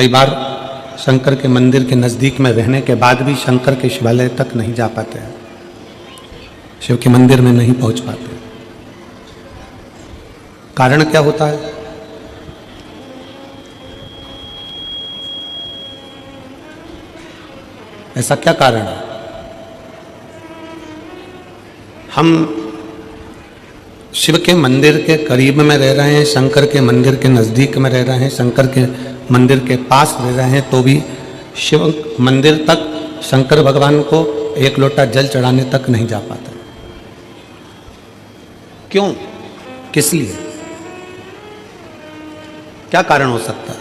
कई बार शंकर के मंदिर के नज़दीक में रहने के बाद भी शंकर के शिवालय तक नहीं जा पाते हैं, शिव के मंदिर में नहीं पहुंच पाते। कारण क्या होता है? ऐसा क्या कारण है? हम शिव के मंदिर के करीब में रह रहे हैं, शंकर के मंदिर के नज़दीक में रह रहे हैं, शंकर के मंदिर के पास रह रहे हैं, तो भी शिव मंदिर तक शंकर भगवान को एक लोटा जल चढ़ाने तक नहीं जा पाते। क्यों? किस लिए? क्या कारण हो सकता है?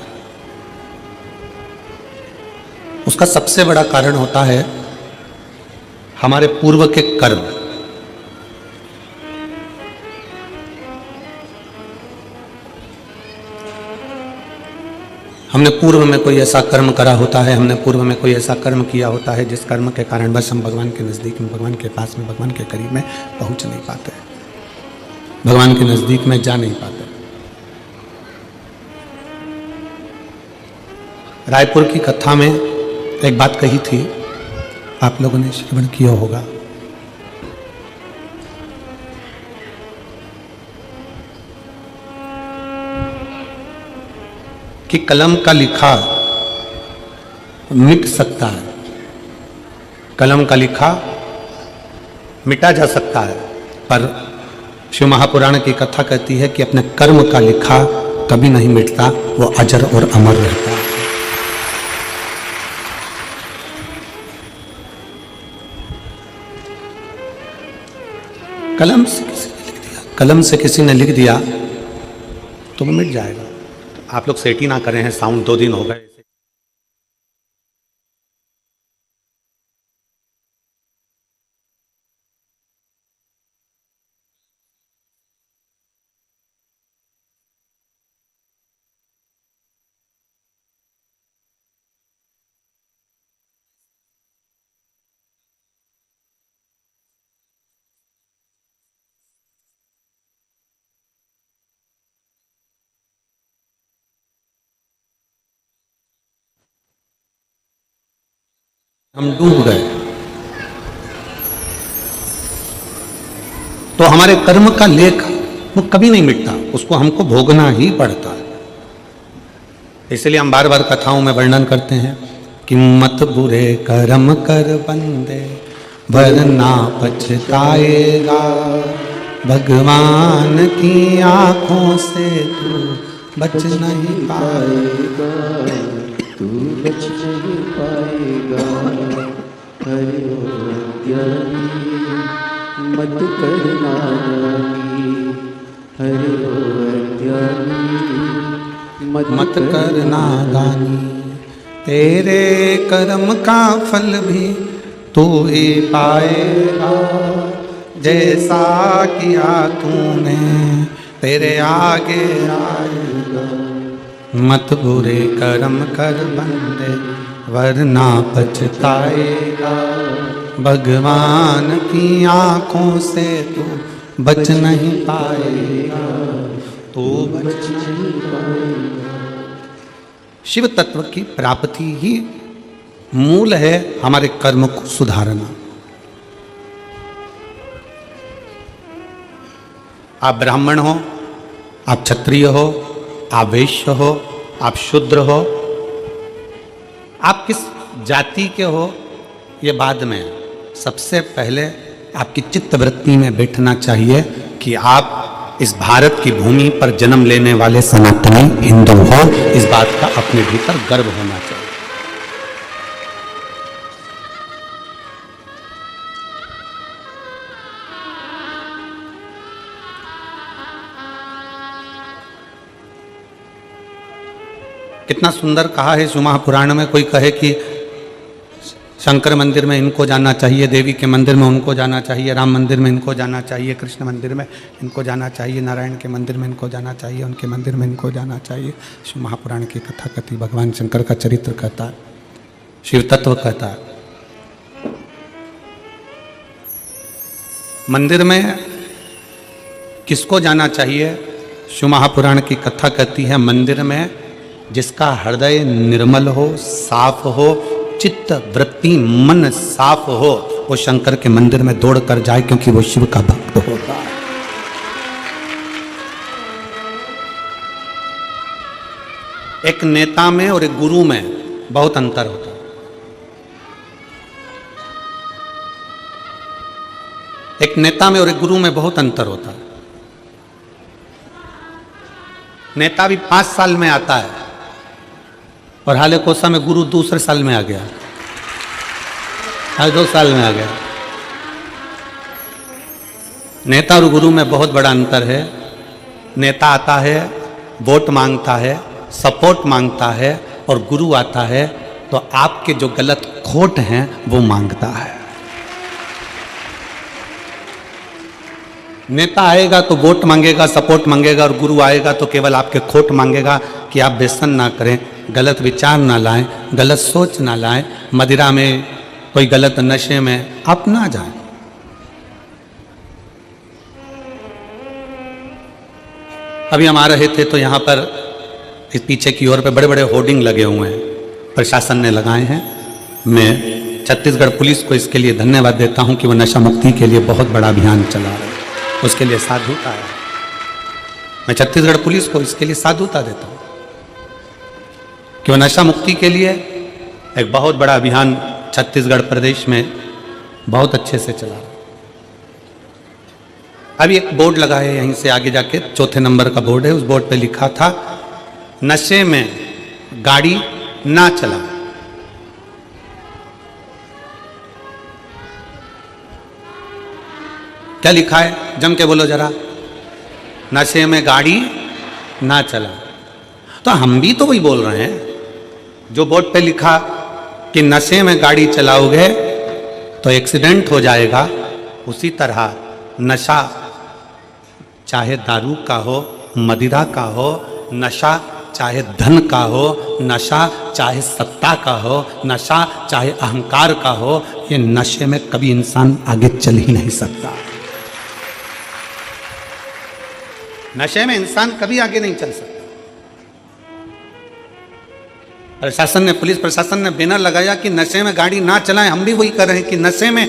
उसका सबसे बड़ा कारण होता है हमारे पूर्व के कर्म। हमने पूर्व में कोई ऐसा कर्म करा होता है, हमने पूर्व में कोई ऐसा कर्म किया होता है जिस कर्म के कारण बस हम भगवान के नज़दीक में, भगवान के पास में, भगवान के करीब में पहुंच नहीं पाते, भगवान के नज़दीक में जा नहीं पाते। रायपुर की कथा में एक बात कही थी, आप लोगों ने श्रवण किया होगा। कि कलम का लिखा मिट सकता है, कलम का लिखा मिटा जा सकता है, पर शिव महापुराण की कथा कहती है कि अपने कर्म का लिखा कभी नहीं मिटता, वो अजर और अमर रहता है। कलम से किसी ने लिख दिया, कलम से किसी ने लिख दिया तो वो मिट जाएगा। आप लोग सेट ही ना करें हैं, साउंड 2 दिन हो गए। हम डूब गए तो हमारे कर्म का लेख वो कभी नहीं मिटता, उसको हमको भोगना ही पड़ता है। इसलिए हम बार बार कथाओं में वर्णन करते हैं कि मत बुरे कर्म कर बंदे वरना पछताएगा, भगवान की आंखों से तू बच नहीं पाएगा, तू बच नहीं पाएगा। हरि ज्ञानी मत करना ज्ञानी, हरि ज्ञानी मत करना दानी, तेरे कर्म का फल भी तू ही पाएगा, जैसा किया तूने तेरे आगे आएगा। मत बुरे कर्म कर बंदे वरना पछताएगा, भगवान की आंखों से तू बच नहीं पाएगा, तू बच नहीं पाएगा। शिव तत्व की प्राप्ति ही मूल है हमारे कर्म को सुधारना। आप ब्राह्मण हो, आप क्षत्रिय हो, आप वैश्य हो, आप शूद्र हो, आप किस जाति के हो ये बाद में, सबसे पहले आपकी चित्तवृत्ति में बैठना चाहिए कि आप इस भारत की भूमि पर जन्म लेने वाले सनातनी हिंदू हो। इस बात का अपने भीतर गर्व होना चाहिए। कितना सुंदर कहा है शिव महापुराण में। कोई कहे कि शंकर मंदिर में इनको जाना चाहिए, देवी के मंदिर में उनको जाना चाहिए, राम मंदिर में इनको जाना चाहिए, कृष्ण मंदिर में इनको जाना चाहिए, नारायण के मंदिर में इनको जाना चाहिए, उनके मंदिर में इनको जाना चाहिए। शिव महापुराण की कथा कहती, भगवान शंकर का चरित्र कहता है, शिव तत्व कहता है। मंदिर में किसको जाना चाहिए? शिव महापुराण की कथा कहती है मंदिर में जिसका हृदय निर्मल हो, साफ हो, चित्त वृत्ति मन साफ हो, वो शंकर के मंदिर में दौड़ कर जाए, क्योंकि वो शिव का भक्त होता है। एक नेता में और एक गुरु में बहुत अंतर होता है। एक नेता में और एक गुरु में बहुत अंतर होता है। नेता भी 5 साल में आता है और हाले कोसा में गुरु दूसरे साल में आ गया, हर 2 साल में आ गया। नेता और गुरु में बहुत बड़ा अंतर है। नेता आता है, वोट मांगता है, सपोर्ट मांगता है, और गुरु आता है तो आपके जो गलत खोट हैं वो मांगता है। नेता आएगा तो वोट मांगेगा, सपोर्ट मांगेगा, और गुरु आएगा तो केवल आपके खोट मांगेगा कि आप व्यसन ना करें, गलत विचार ना लाएं, गलत सोच ना लाएं, मदिरा में कोई गलत नशे में आप ना जाएं। अभी हम आ रहे थे तो यहाँ पर इस पीछे की ओर पे बड़े बड़े होर्डिंग लगे हुए हैं, प्रशासन ने लगाए हैं। मैं छत्तीसगढ़ पुलिस को इसके लिए धन्यवाद देता हूँ कि वो नशा मुक्ति के लिए बहुत बड़ा अभियान चला रहे हैं, उसके लिए साधुता है। मैं छत्तीसगढ़ पुलिस को इसके लिए साधुता देता हूँ कि वो नशा मुक्ति के लिए एक बहुत बड़ा अभियान छत्तीसगढ़ प्रदेश में बहुत अच्छे से चला रहा है। अभी एक बोर्ड लगा है यहीं से आगे जाके, 4थे नंबर का बोर्ड है, उस बोर्ड पे लिखा था नशे में गाड़ी ना चलाएं। क्या लिखा है, जम के बोलो जरा, नशे में गाड़ी ना चला। तो हम भी तो वही बोल रहे हैं, जो बोर्ड पे लिखा कि नशे में गाड़ी चलाओगे तो एक्सीडेंट हो जाएगा, उसी तरह नशा चाहे दारू का हो, मदिरा का हो, नशा चाहे धन का हो, नशा चाहे सत्ता का हो, नशा चाहे अहंकार का हो, ये नशे में कभी इंसान आगे चल ही नहीं सकता। नशे में इंसान कभी आगे नहीं चल सकता। प्रशासन ने, पुलिस प्रशासन ने बैनर लगाया कि नशे में गाड़ी ना चलाएं। हम भी वही कर रहे हैं कि नशे में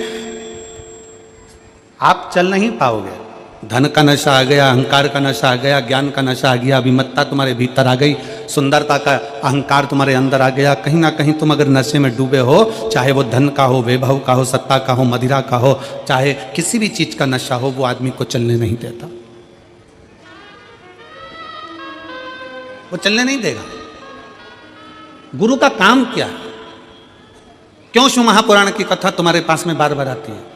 आप चल नहीं पाओगे। धन का नशा आ गया, अहंकार का नशा आ गया, ज्ञान का नशा आ गया, अभिमत्ता तुम्हारे भीतर आ गई, सुंदरता का अहंकार तुम्हारे अंदर आ गया। कहीं ना कहीं तुम अगर नशे में डूबे हो, चाहे वो धन का हो, वैभव का हो, सत्ता का हो, मदिरा का हो, चाहे किसी भी चीज का नशा हो, वो आदमी को चलने नहीं देता, वो चलने नहीं देगा। गुरु का काम क्या है? क्यों शिव महापुराण की कथा तुम्हारे पास में बार बार आती है?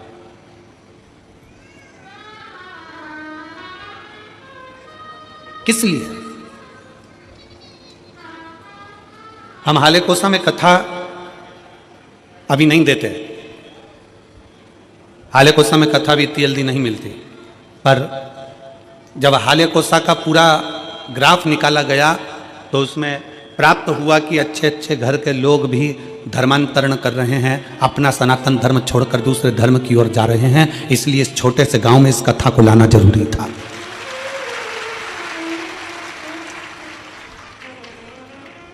किस लिए? हम हाले कोसा में कथा अभी नहीं देते। हाले कोसा में कथा भी इतनी जल्दी नहीं मिलती, पर जब हाले कोसा का पूरा ग्राफ निकाला गया तो उसमें प्राप्त हुआ कि अच्छे अच्छे घर के लोग भी धर्मांतरण कर रहे हैं, अपना सनातन धर्म छोड़कर दूसरे धर्म की ओर जा रहे हैं। इसलिए इस छोटे से गांव में इस कथा को लाना जरूरी था।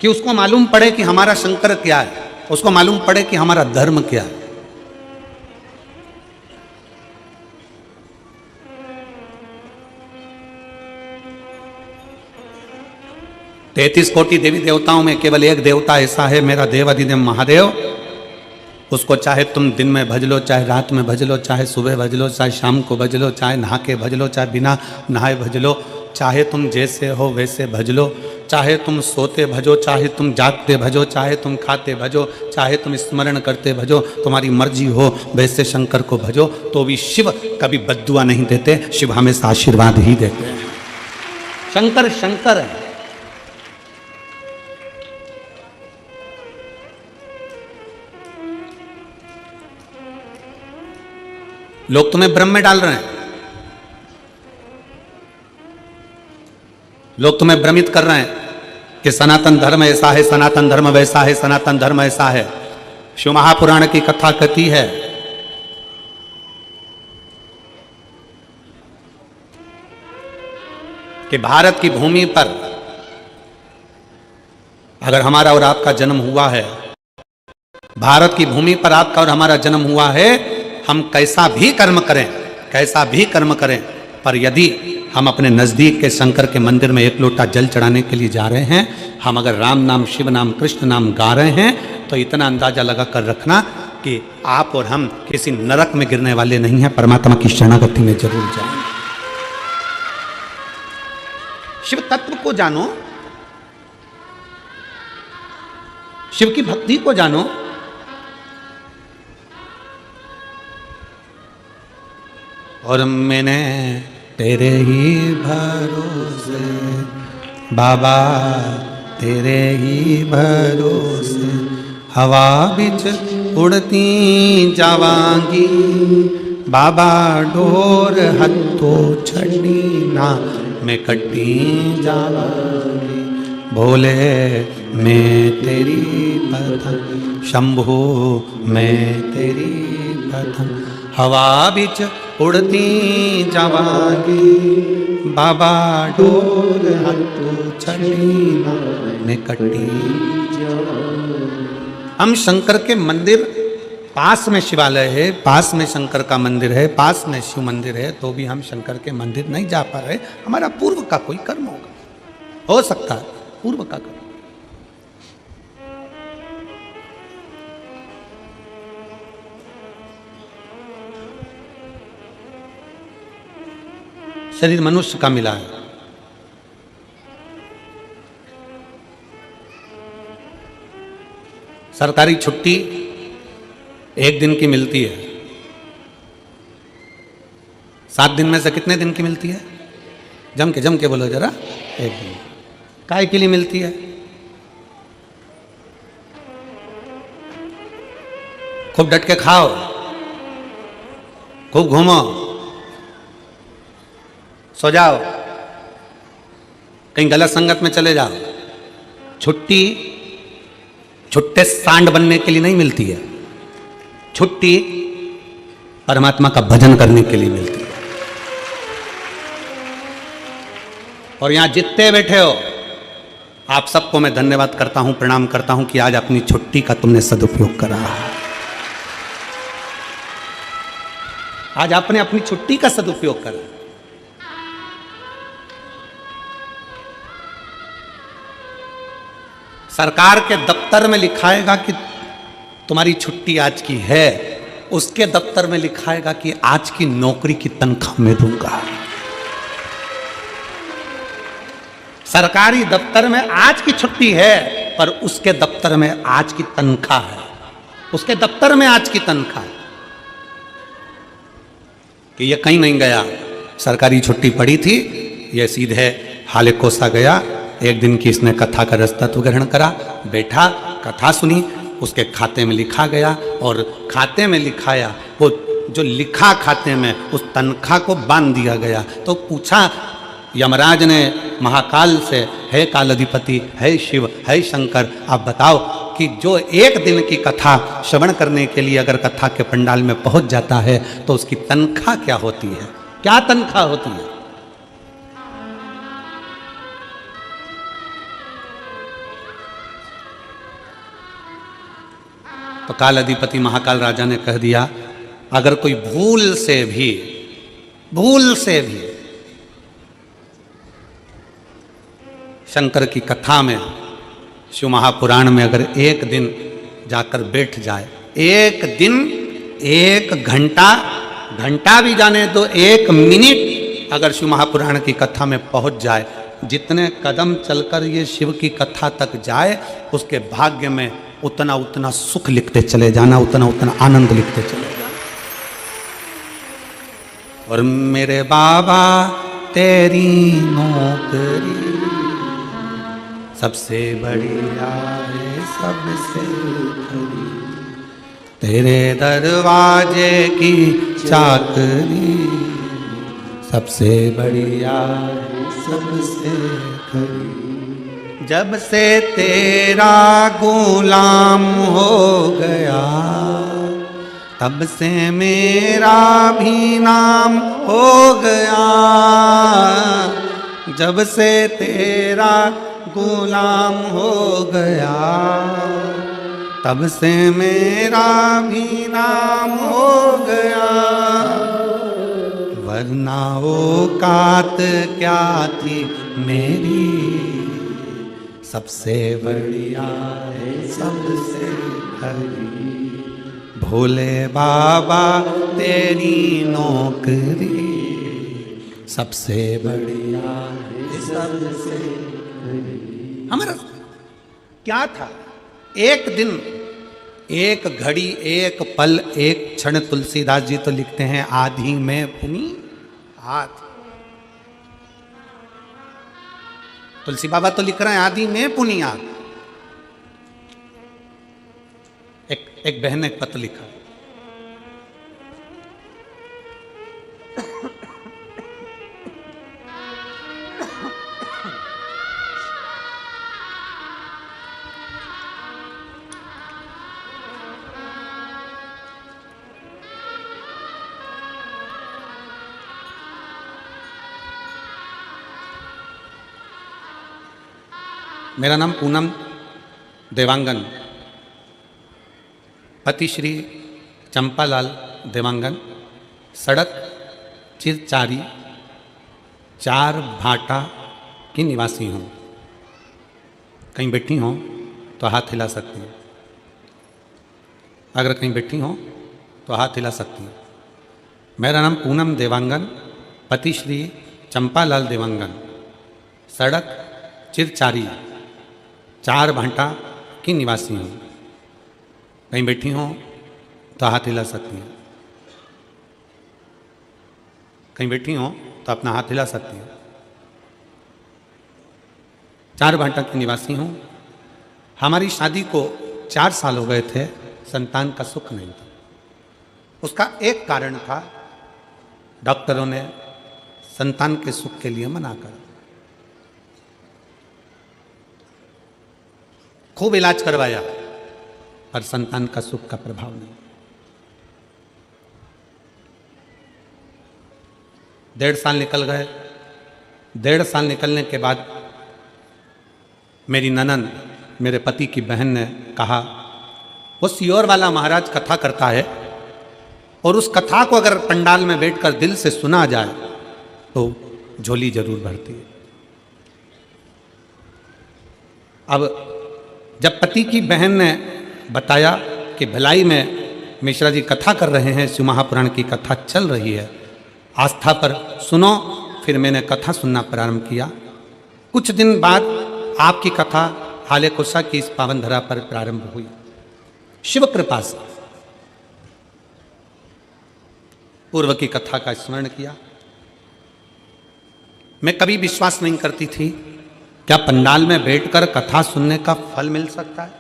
कि उसको मालूम पड़े कि हमारा शंकर क्या है, उसको मालूम पड़े कि हमारा धर्म क्या है। तैंतीस कोटि देवी देवताओं में केवल एक देवता ऐसा है, मेरा देव अधिदेव महादेव। उसको चाहे तुम दिन में भज लो, चाहे रात में भज लो, चाहे सुबह भज लो, चाहे शाम को भज लो, चाहे नहा के भज लो, चाहे बिना नहाए भज लो, चाहे तुम जैसे हो वैसे भज लो, चाहे तुम सोते भजो, चाहे तुम जागते भजो, चाहे तुम खाते भजो, चाहे तुम स्मरण करते भजो, तुम्हारी मर्जी हो वैसे शंकर को भजो। तो भी शिव कभी बद्दुआ नहीं देते, शिव हमेशा आशीर्वाद ही देते हैं। शंकर शंकर है। लोग तुम्हें भ्रम में डाल रहे हैं, लोग तुम्हें भ्रमित कर रहे हैं कि सनातन धर्म ऐसा है, सनातन धर्म वैसा है, सनातन धर्म ऐसा है। शिव महापुराण की कथा कहती है कि भारत की भूमि पर अगर हमारा और आपका जन्म हुआ है, भारत की भूमि पर आपका और हमारा जन्म हुआ है, हम कैसा भी कर्म करें, पर यदि हम अपने नजदीक के शंकर के मंदिर में एक लोटा जल चढ़ाने के लिए जा रहे हैं, हम अगर राम नाम, शिव नाम, कृष्ण नाम गा रहे हैं, तो इतना अंदाजा लगा कर रखना कि आप और हम किसी नरक में गिरने वाले नहीं हैं, परमात्मा की शरणागति में जरूर जाएंगे। शिव तत्व को जानो, शिव की भक्ति को जानो। और मैंने तेरे ही भरोसे बाबा, तेरे ही भरोसे हवा बिच उड़ती जावांगी बाबा, डोर हथो छड़ी ना मैं कटी जावांगी। भोले मैं तेरी बधन, शंभो मैं तेरी बधन, हवा बिच उड़ती जावांगी बाबा, डोर हथो छड़ी ना मैं कटी। हम शंकर के मंदिर, पास में शिवालय है, पास में शंकर का मंदिर है, पास में शिव मंदिर है, तो भी हम शंकर के मंदिर नहीं जा पा रहे। हमारा पूर्व का कोई कर्म होगा, हो सकता है पूर्व का कर्म। शरीर मनुष्य का मिला है, सरकारी छुट्टी एक दिन की मिलती है, 7 दिन में से कितने दिन की मिलती है? जम के बोलो जरा। एक दिन। काहे के लिए मिलती है? खूब डट के खाओ, खूब घूमो, सो जाओ, कहीं गलत संगत में चले जाओ। छुट्टी छुट्टे सांड बनने के लिए नहीं मिलती है, छुट्टी परमात्मा का भजन करने के लिए मिलती है। और यहां जितने बैठे हो, आप सबको मैं धन्यवाद करता हूं, प्रणाम करता हूं कि आज अपनी छुट्टी का तुमने सदुपयोग करा। आज आपने अपनी छुट्टी का सदुपयोग करा। सरकार के दफ्तर में लिखाएगा कि तुम्हारी छुट्टी आज की है, उसके दफ्तर में लिखाएगा कि आज की नौकरी की तनख्वाह मैं दूंगा। सरकारी दफ्तर में आज की छुट्टी है, पर उसके दफ्तर में आज की तनख्वाह है, उसके दफ्तर में आज की तनख्वाह है। कि ये कहीं नहीं गया, सरकारी छुट्टी पड़ी थी, ये सीधे हाले कोसा गया। एक दिन की इसने कथा का रसतत्व ग्रहण करा, बैठा, कथा सुनी, उसके खाते में लिखा गया, और खाते में लिखाया, वो जो लिखा खाते में उस तनख्वाह को बांध दिया गया। तो पूछा यमराज ने महाकाल से, हे कालाधिपति, हे शिव, हे शंकर, आप बताओ कि जो एक दिन की कथा श्रवण करने के लिए अगर कथा के पंडाल में पहुंच जाता है तो उसकी तनख्वाह क्या होती है? क्या तनख्वाह होती है? तो काल अधिपति महाकाल राजा ने कह दिया, अगर कोई भूल से भी शंकर की कथा में, शिव महापुराण में अगर एक दिन जाकर बैठ जाए, एक दिन, 1 घंटा भी जाने दो, 1 मिनट अगर शिव महापुराण की कथा में पहुंच जाए, जितने कदम चलकर ये शिव की कथा तक जाए, उसके भाग्य में उतना उतना सुख लिखते चले जाना, उतना उतना आनंद लिखते चले जाना। और मेरे बाबा तेरी नौकरी सबसे बढ़िया है, सबसे खरी, तेरे दरवाजे की चाकरी सबसे बढ़िया है, सबसे खरी। जब से तेरा गुलाम हो गया, तब से मेरा भी नाम हो गया। जब से तेरा गुलाम हो गया, तब से मेरा भी नाम हो गया, वरना औकात क्या थी मेरी, सबसे बढ़िया है सबसे खरी, भोले बाबा तेरी नौकरी, सबसे बढ़िया है सबसे खरी। हमारा क्या था? एक दिन, एक घड़ी, एक पल, एक क्षण। तुलसीदास जी तो लिखते हैं आधी में पुनी हाथ। तुलसी बाबा तो लिख रहे हैं आधी में पुनी हाथ। एक बहन ने एक पत्र लिखा, मेरा नाम पूनम देवांगन, पति श्री चंपालाल देवांगन, सड़क चिरचारी 4 भाटा की निवासी हूँ। कहीं बैठी हो तो हाथ हिला सकती हैं। अगर कहीं बैठी हो तो हाथ हिला सकती हैं। मेरा नाम पूनम देवांगन, पति श्री चंपालाल देवांगन, सड़क चिरचारी 4 भाटा की निवासी हूँ। कहीं बैठी हो तो हाथ हिला सकती हैं। कहीं बैठी हो तो अपना हाथ हिला सकती हैं। 4 भाटा की निवासी हूँ। हमारी शादी को 4 साल हो गए थे, संतान का सुख नहीं था। उसका एक कारण था, डॉक्टरों ने संतान के सुख के लिए मना कर, खूब इलाज करवाया, पर संतान का सुख का प्रभाव नहीं। 1.5 साल निकल गए। 1.5 साल निकलने के बाद मेरी ननंद, मेरे पति की बहन ने कहा, वो सियोर वाला महाराज कथा करता है और उस कथा को अगर पंडाल में बैठकर दिल से सुना जाए तो झोली जरूर भरती है। अब जब पति की बहन ने बताया कि भिलाई में मिश्रा जी कथा कर रहे हैं, शिव महापुराण की कथा चल रही है, आस्था पर सुनो, फिर मैंने कथा सुनना प्रारंभ किया। कुछ दिन बाद आपकी कथा हाले कुशा की इस पावन धरा पर प्रारंभ हुई। शिव कृपा से पूर्व की कथा का स्मरण किया। मैं कभी विश्वास नहीं करती थी क्या पंडाल में बैठकर कथा सुनने का फल मिल सकता है।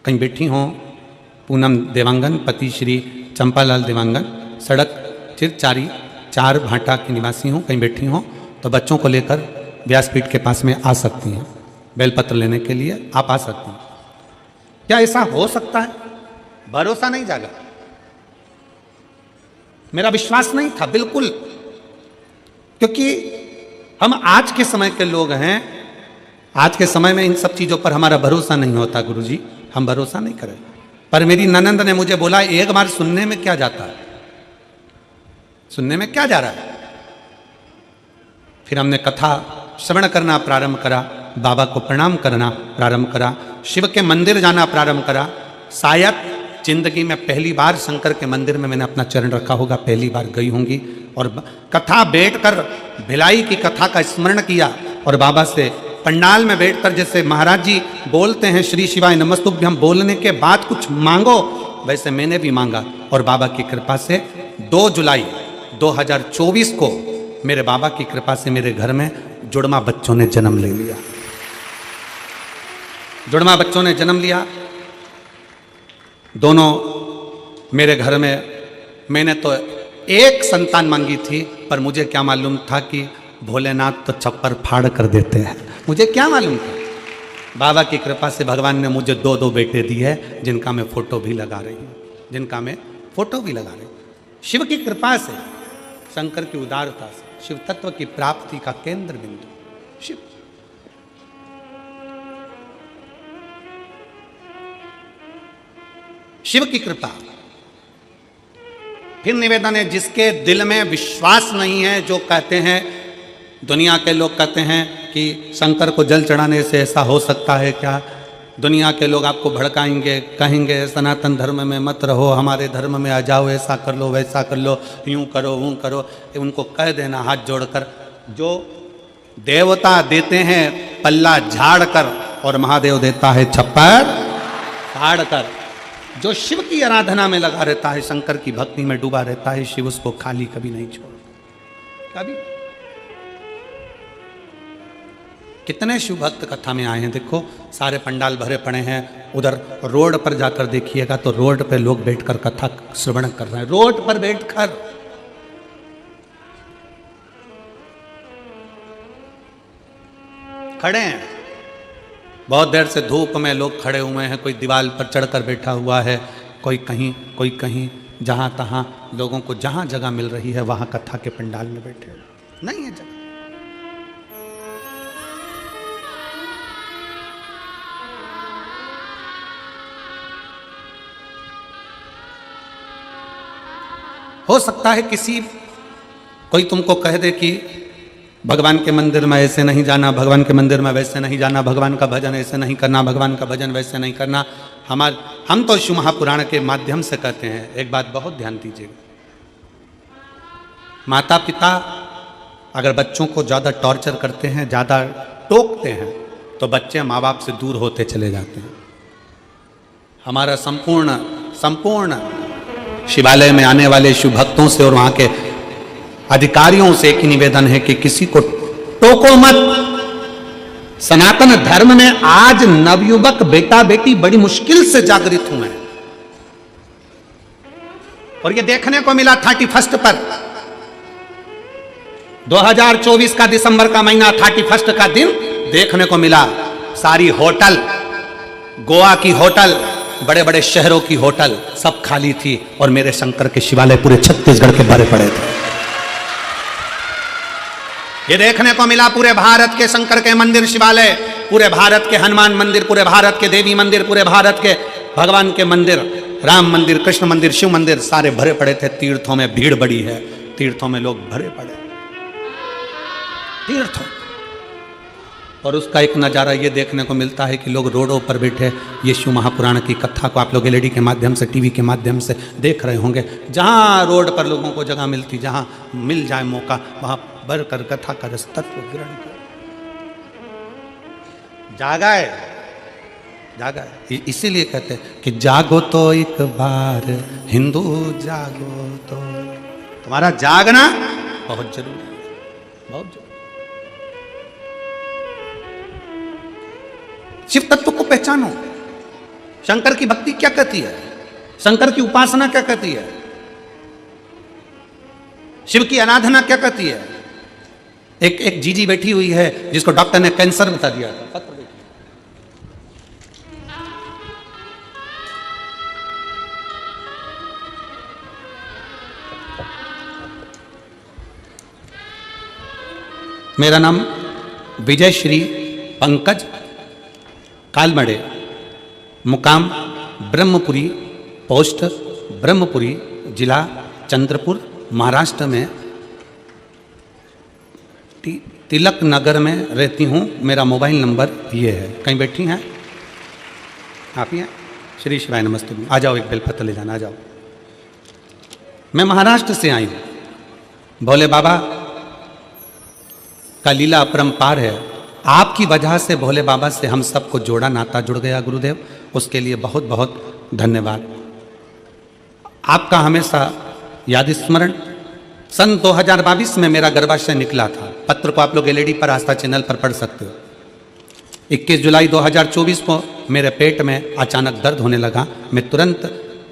कहीं बैठी हो, पूनम देवांगन, पति श्री चंपालाल देवांगन, सड़क चिरचारी 4 भाटा की निवासी हूँ। कहीं बैठी हो तो बच्चों को लेकर व्यासपीठ के पास में आ सकती हैं, बेलपत्र लेने के लिए आप आ सकती हैं। क्या ऐसा हो सकता है? भरोसा नहीं जागा, मेरा विश्वास नहीं था बिल्कुल, क्योंकि हम आज के समय के लोग हैं। आज के समय में इन सब चीज़ों पर हमारा भरोसा नहीं होता गुरुजी, हम भरोसा नहीं करें। पर मेरी ननंद ने मुझे बोला, एक बार सुनने में क्या जाता है, सुनने में क्या जा रहा है। फिर हमने कथा श्रवण करना प्रारंभ करा, बाबा को प्रणाम करना प्रारंभ करा, शिव के मंदिर जाना प्रारंभ करा। शायद जिंदगी में पहली बार शंकर के मंदिर में मैंने अपना चरण रखा होगा, पहली बार गई होंगी। और कथा बैठकर भिलाई की कथा का स्मरण किया और बाबा से पंडाल में बैठकर जैसे महाराज जी बोलते हैं श्री शिवाय नमस्तुभ्यम, बोलने के बाद कुछ मांगो, वैसे मैंने भी मांगा। और बाबा की कृपा से 2 जुलाई 2024 को मेरे बाबा की कृपा से मेरे घर में जुड़वा बच्चों ने जन्म ले लिया। जुड़वा बच्चों ने जन्म लिया, दोनों मेरे घर में। मैंने तो एक संतान मांगी थी, पर मुझे क्या मालूम था कि भोलेनाथ तो छप्पर फाड़ कर देते हैं। मुझे क्या मालूम था। बाबा की कृपा से भगवान ने मुझे 2 बेटे दिए हैं, जिनका मैं फोटो भी लगा रही हूँ, शिव की कृपा से, शंकर की उदारता से, शिव तत्व की प्राप्ति का केंद्र बिंदु शिव। शिव की कृपा। फिर निवेदन है, जिसके दिल में विश्वास नहीं है, जो कहते हैं, दुनिया के लोग कहते हैं कि शंकर को जल चढ़ाने से ऐसा हो सकता है क्या, दुनिया के लोग आपको भड़काएंगे, कहेंगे सनातन धर्म में मत रहो, हमारे धर्म में आ जाओ, ऐसा कर लो वैसा कर लो, यूं करो वो करो। उनको कह देना हाथ जोड़कर, जो देवता देते हैं पल्ला झाड़ कर और महादेव देता है छप्पर फाड़ कर। जो शिव की आराधना में लगा रहता है, शंकर की भक्ति में डूबा रहता है, शिव उसको खाली कभी नहीं छोड़ता, कभी। कितने शिव भक्त कथा में आए हैं, देखो सारे पंडाल भरे पड़े हैं। उधर रोड पर जाकर देखिएगा तो रोड पर लोग बैठकर कथा श्रवण कर रहे हैं, रोड पर बैठकर। खड़े हैं, बहुत देर से धूप में लोग खड़े हुए हैं, कोई दीवार पर चढ़कर बैठा हुआ है, कोई कहीं, जहां तहां लोगों को जहां जगह मिल रही है वहां कथा के पंडाल में बैठे नहीं है जगह। हो सकता है कोई तुमको कह दे कि भगवान के मंदिर में ऐसे नहीं जाना, भगवान के मंदिर में वैसे नहीं जाना, भगवान का भजन ऐसे नहीं करना, भगवान का भजन वैसे नहीं करना। हम तो शिव महापुराण के माध्यम से कहते हैं, एक बात बहुत ध्यान दीजिएगा, माता पिता अगर बच्चों को ज़्यादा टॉर्चर करते हैं, ज़्यादा टोकते हैं, तो बच्चे माँ बाप से दूर होते चले जाते हैं। हमारा संपूर्ण शिवालय में आने वाले शिव भक्तों से और वहाँ के अधिकारियों से एक ही निवेदन है कि किसी को टोको मत। सनातन धर्म में आज नवयुवक बेटा बेटी बड़ी मुश्किल से जागृत हुए हैं, और ये देखने को मिला 31 पर 2024 का दिसंबर का महीना 31 का दिन देखने को मिला। सारी होटल, गोवा की होटल, बड़े बड़े शहरों की होटल सब खाली थी, और मेरे शंकर के शिवालय पूरे छत्तीसगढ़ के भरे पड़े थे। ये देखने को मिला पूरे भारत के शंकर के मंदिर शिवालय, पूरे भारत के हनुमान मंदिर, पूरे भारत के देवी मंदिर, पूरे भारत के भगवान के मंदिर, राम मंदिर, कृष्ण मंदिर, शिव मंदिर सारे भरे पड़े थे। तीर्थों में भीड़ बड़ी है, तीर्थों में लोग भरे पड़े, तीर्थों। और उसका एक नज़ारा ये देखने को मिलता है कि लोग रोडों पर बैठे ये शिव महापुराण की कथा को आप लोग एलईडी के माध्यम से, टीवी के माध्यम से देख रहे होंगे। जहाँ रोड पर लोगों को जगह मिलती, जहाँ मिल जाए मौका, वहाँ भर कर कथा का रस तत्व ग्रहण कर। जागा है, इसीलिए कहते हैं कि जागो तो एक बार हिंदू, जागो तो। तुम्हारा जागना बहुत जरूरी है, बहुत जरूरी। शिव तत्व को पहचानो। शंकर की भक्ति क्या कहती है, शंकर की उपासना क्या कहती है, शिव की आराधना क्या कहती है। एक जीजी बैठी हुई है जिसको डॉक्टर ने कैंसर बता दिया था, पत्र देखिए। मेरा नाम विजय श्री पंकज कालमड़े, मुकाम ब्रह्मपुरी, पोस्ट ब्रह्मपुरी, जिला चंद्रपुर, महाराष्ट्र में तिलक नगर में रहती हूँ। मेरा मोबाइल नंबर ये है। कहीं बैठी हैं आप ही हैं? श्री शिवाय नमस्ते। आ जाओ, एक बेलपत्र ले जाना, आ जाओ। मैं महाराष्ट्र से आई हूँ। भोले बाबा का लीला अपरंपार है। आपकी वजह से भोले बाबा से हम सबको जोड़ा, नाता जुड़ गया गुरुदेव, उसके लिए बहुत बहुत धन्यवाद। आपका हमेशा याद स्मरण। सन 2022 में मेरा गर्भाशय निकला था। पत्र को आप लोग एलईडी पर आस्था चैनल पर पढ़ सकते हो। 21 जुलाई 2024 को मेरे पेट में अचानक दर्द होने लगा। मैं तुरंत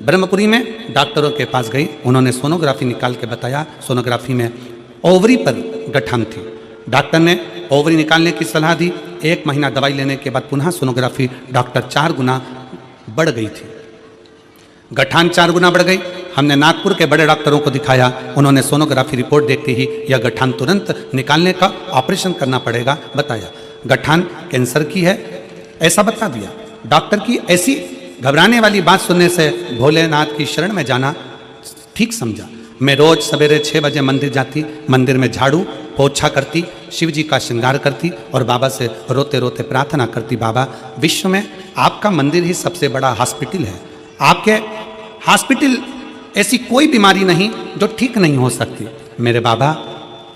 ब्रह्मपुरी में डॉक्टरों के पास गई। उन्होंने सोनोग्राफी निकाल के बताया, सोनोग्राफी में ओवरी पर गठान थी। डॉक्टर ने ओवरी निकालने की सलाह दी। 1 महीना दवाई लेने के बाद पुनः सोनोग्राफी डॉक्टर 4 गुना बढ़ गई थी। गठान 4 गुना बढ़ गई। हमने नागपुर के बड़े डॉक्टरों को दिखाया। उन्होंने सोनोग्राफी रिपोर्ट देखते ही यह गठान तुरंत निकालने का ऑपरेशन करना पड़ेगा बताया। गठान कैंसर की है ऐसा बता दिया। डॉक्टर की ऐसी घबराने वाली बात सुनने से भोलेनाथ की शरण में जाना ठीक समझा। मैं रोज सवेरे 6 बजे मंदिर जाती, मंदिर में झाड़ू पोछा करती, शिव जी का श्रृंगार करती और बाबा से रोते रोते प्रार्थना करती, बाबा विश्व में आपका मंदिर ही सबसे बड़ा हॉस्पिटल है। आपके हॉस्पिटल ऐसी कोई बीमारी नहीं जो ठीक नहीं हो सकती। मेरे बाबा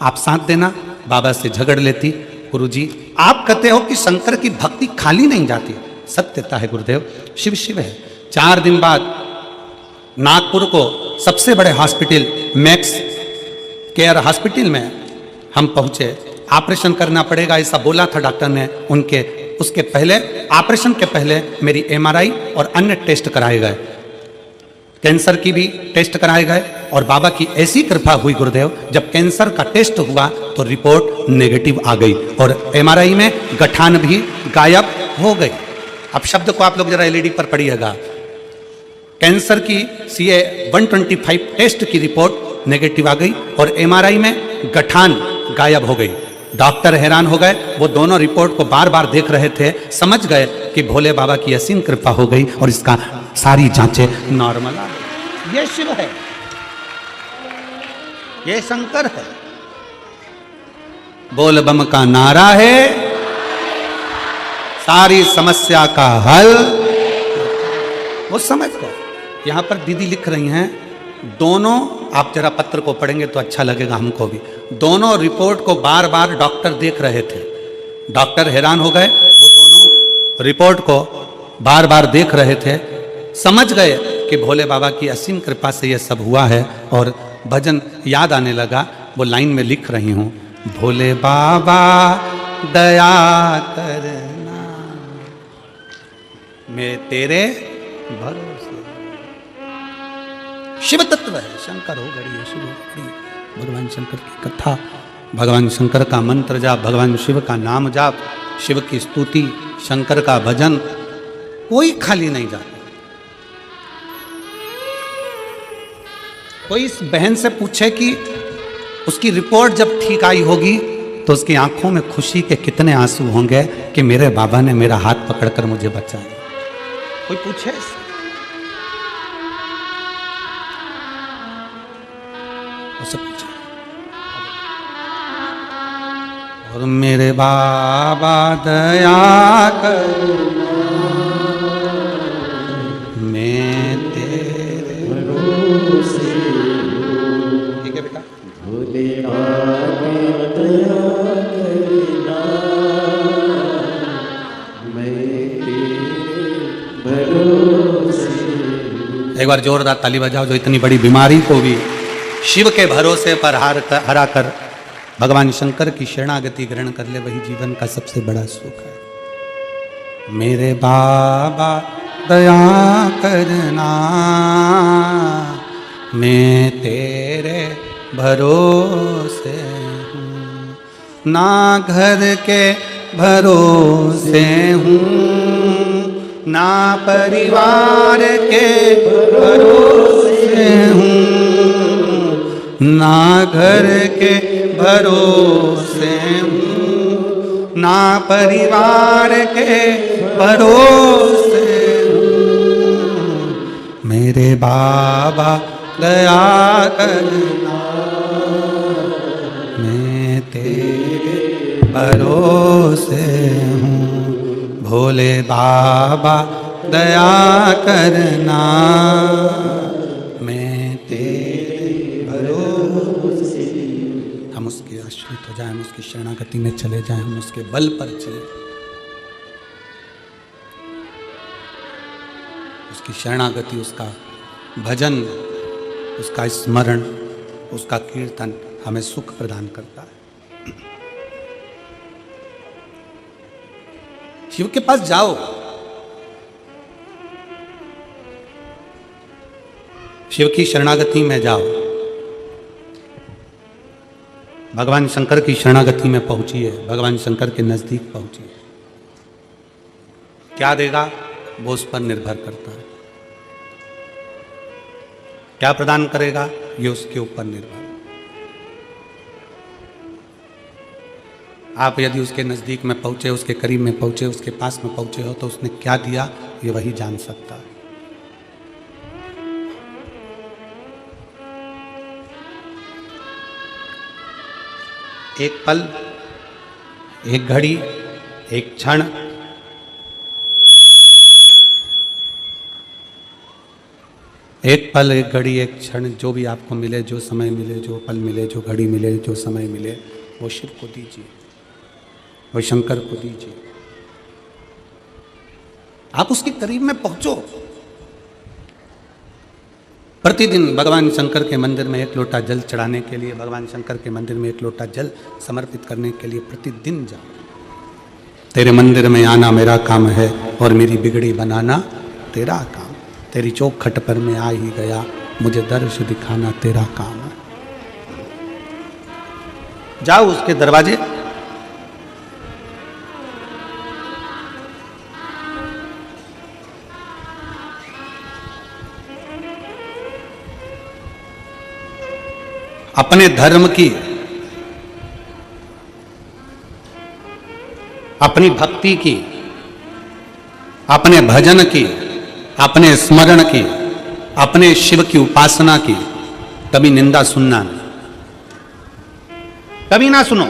आप साथ देना। बाबा से झगड़ लेती, गुरुजी आप कहते हो कि शंकर की भक्ति खाली नहीं जाती। सत्यता है गुरुदेव, शिव शिव है। 4 दिन बाद नागपुर को सबसे बड़े हॉस्पिटल मैक्स केयर हॉस्पिटल में हम पहुंचे। ऑपरेशन करना पड़ेगा ऐसा बोला था डॉक्टर ने। उसके पहले ऑपरेशन के पहले मेरी MRI और अन्य टेस्ट कराए गए, कैंसर की भी टेस्ट कराए गए और बाबा की ऐसी कृपा हुई गुरुदेव, जब कैंसर का टेस्ट हुआ तो रिपोर्ट नेगेटिव आ गई और MRI में गठान भी गायब हो गई। अब शब्द को आप लोग जरा LED पर पढ़िएगा। कैंसर की CA 125 टेस्ट की रिपोर्ट नेगेटिव आ गई और MRI में गठान गायब हो गई। डॉक्टर हैरान हो गए, वो दोनों रिपोर्ट को बार बार देख रहे थे, समझ गए कि भोले बाबा की असीम कृपा हो गई और इसका सारी जांचें नॉर्मल आ गई। ये शिव है, ये शंकर है। बोल बम का नारा है, सारी समस्या का हल। वो समझ गए। यहां पर दीदी लिख रही हैं, दोनों, आप जरा पत्र को पढ़ेंगे तो अच्छा लगेगा हमको भी। दोनों रिपोर्ट को बार बार डॉक्टर देख रहे थे। डॉक्टर हैरान हो गए, वो दोनों रिपोर्ट को बार बार देख रहे थे, समझ गए कि भोले बाबा की असीम कृपा से ये सब हुआ है। और भजन याद आने लगा, वो लाइन में लिख रही हूं, भोले बाबा दया करना मैं तेरे भरोसे। शिव तत्व है, शंकर हो गई है, शिव हो गई। भगवान शंकर की कथा, भगवान शंकर का मंत्र जाप, भगवान शिव का नाम जाप, शिव की स्तुति, शंकर का भजन, कोई खाली नहीं जाता। कोई इस बहन से पूछे कि उसकी रिपोर्ट जब ठीक आई होगी तो उसकी आंखों में खुशी के कितने आंसू होंगे कि मेरे बाबा ने मेरा हाथ पकड़कर मुझे बचाया। कोई पूछे उसे पूछे। और मेरे बाबा दया करना मैं तेरे भरोसे। ठीक है बेटा। भोले बाबा दया करना मैं तेरे भरोसे। एक बार जोरदार ताली बजाओ, जो इतनी बड़ी बीमारी को भी शिव के भरोसे पर हरा कर भगवान शंकर की शरणागति ग्रहण कर ले, वही जीवन का सबसे बड़ा सुख है। मेरे बाबा दया करना मैं तेरे भरोसे हूँ, ना घर के भरोसे हूँ, ना परिवार के भरोसे हूँ, ना घर के भरोसे हूँ, ना परिवार के भरोसे हूँ। मेरे बाबा दया करना मैं तेरे भरोसे हूँ। भोले बाबा दया करना मैं तेरे भरोसे। हम उसके आश्रित हो जाएं, हम उसकी शरणागति में चले जाएं, हम उसके बल पर चले, उसकी शरणागति, उसका भजन, उसका स्मरण, उसका कीर्तन हमें सुख प्रदान करता है। शिव के पास जाओ, शिव की शरणागति में जाओ, भगवान शंकर की शरणागति में पहुंचिए, भगवान शंकर के नजदीक पहुंचिए। क्या देगा वो उस पर निर्भर करता है, क्या प्रदान करेगा ये उसके ऊपर निर्भर। आप यदि उसके नज़दीक में पहुँचे, उसके करीब में पहुँचे, उसके पास में पहुँचे हो तो उसने क्या दिया ये वही जान सकता है। एक पल, एक घड़ी, एक क्षण, एक पल, एक घड़ी, एक क्षण, जो भी आपको मिले, जो समय मिले, जो पल मिले, जो घड़ी मिले, जो समय मिले, वो शिव को दीजिए, वो शंकर को दीजिए। आप उसके करीब में पहुंचो। प्रतिदिन भगवान शंकर के मंदिर में एक लोटा जल चढ़ाने के लिए, भगवान शंकर के मंदिर में एक लोटा जल समर्पित करने के लिए प्रतिदिन जाओ। तेरे मंदिर में आना मेरा काम है और मेरी बिगड़ी बनाना तेरा काम। तेरी चौखट पर मैं आ ही गया, मुझे दर्श दिखाना तेरा काम है। जाओ उसके दरवाजे, अपने धर्म की, अपनी भक्ति की, अपने भजन की, अपने स्मरण की, अपने शिव की उपासना की कभी निंदा सुनना नहीं, कभी ना सुनो।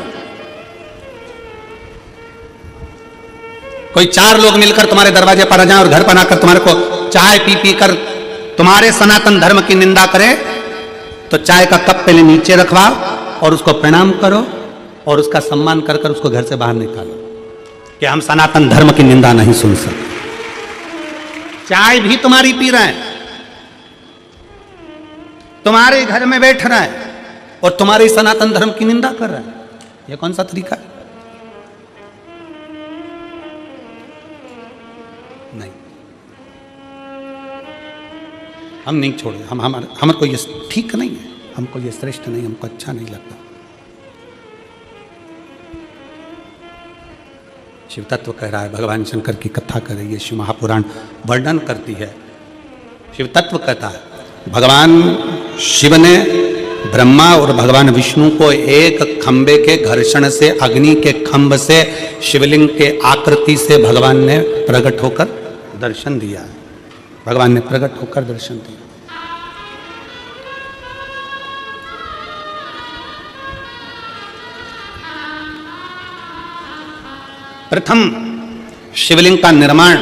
कोई चार लोग मिलकर तुम्हारे दरवाजे पर आ जाएं और घर पर आकर तुम्हारे को चाय पी पी कर तुम्हारे सनातन धर्म की निंदा करे, तो चाय का कप पहले नीचे रखवाओ और उसको प्रणाम करो और उसका सम्मान कर कर उसको घर से बाहर निकालो कि हम सनातन धर्म की निंदा नहीं सुन सकते। चाय भी तुम्हारी पी रहे हैं, तुम्हारे घर में बैठ रहे हैं और तुम्हारे सनातन धर्म की निंदा कर रहे हैं। यह कौन सा तरीका है? नहीं, हम नहीं छोड़े। हमारे को ये ठीक नहीं है, हमको ये श्रेष्ठ नहीं, हमको अच्छा नहीं लगता। शिव तत्व कह रहा है, भगवान शंकर की कथा कर रही है, शिव महापुराण वर्णन करती है। शिव तत्व कहता है भगवान शिव ने ब्रह्मा और भगवान विष्णु को एक खंबे के घर्षण से, अग्नि के खंभ से, शिवलिंग के आकृति से भगवान ने प्रकट होकर दर्शन दिया है। भगवान ने प्रकट होकर दर्शन दिया। प्रथम शिवलिंग का निर्माण,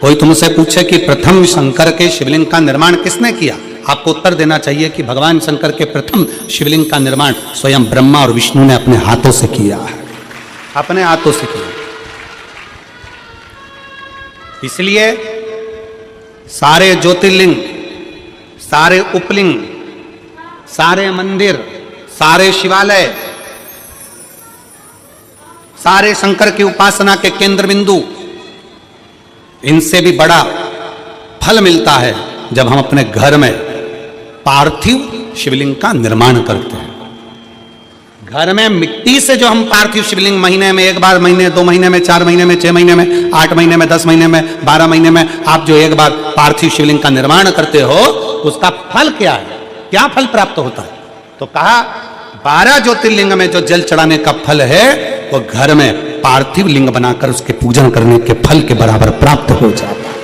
कोई तुमसे पूछे कि प्रथम शंकर के शिवलिंग का निर्माण किसने किया, आपको उत्तर देना चाहिए कि भगवान शंकर के प्रथम शिवलिंग का निर्माण स्वयं ब्रह्मा और विष्णु ने अपने हाथों से किया है, अपने हाथों से किया। इसलिए सारे ज्योतिर्लिंग, सारे उपलिंग, सारे मंदिर, सारे शिवालय, सारे शंकर की उपासना के केंद्र बिंदु, इनसे भी बड़ा फल मिलता है जब हम अपने घर में पार्थिव शिवलिंग का निर्माण करते हैं। घर में मिट्टी से जो हम पार्थिव शिवलिंग महीने में एक बार, महीने 2 महीने में, 4 महीने में, 6 महीने में, 8 महीने में, 10 महीने में, 12 महीने में आप जो एक बार पार्थिव शिवलिंग का निर्माण करते हो, उसका फल क्या है, क्या फल प्राप्त होता है? तो कहा 12 ज्योतिर्लिंग में जो जल चढ़ाने का फल है वो घर में पार्थिव लिंग बनाकर उसके पूजन करने के फल के बराबर प्राप्त हो जाता है।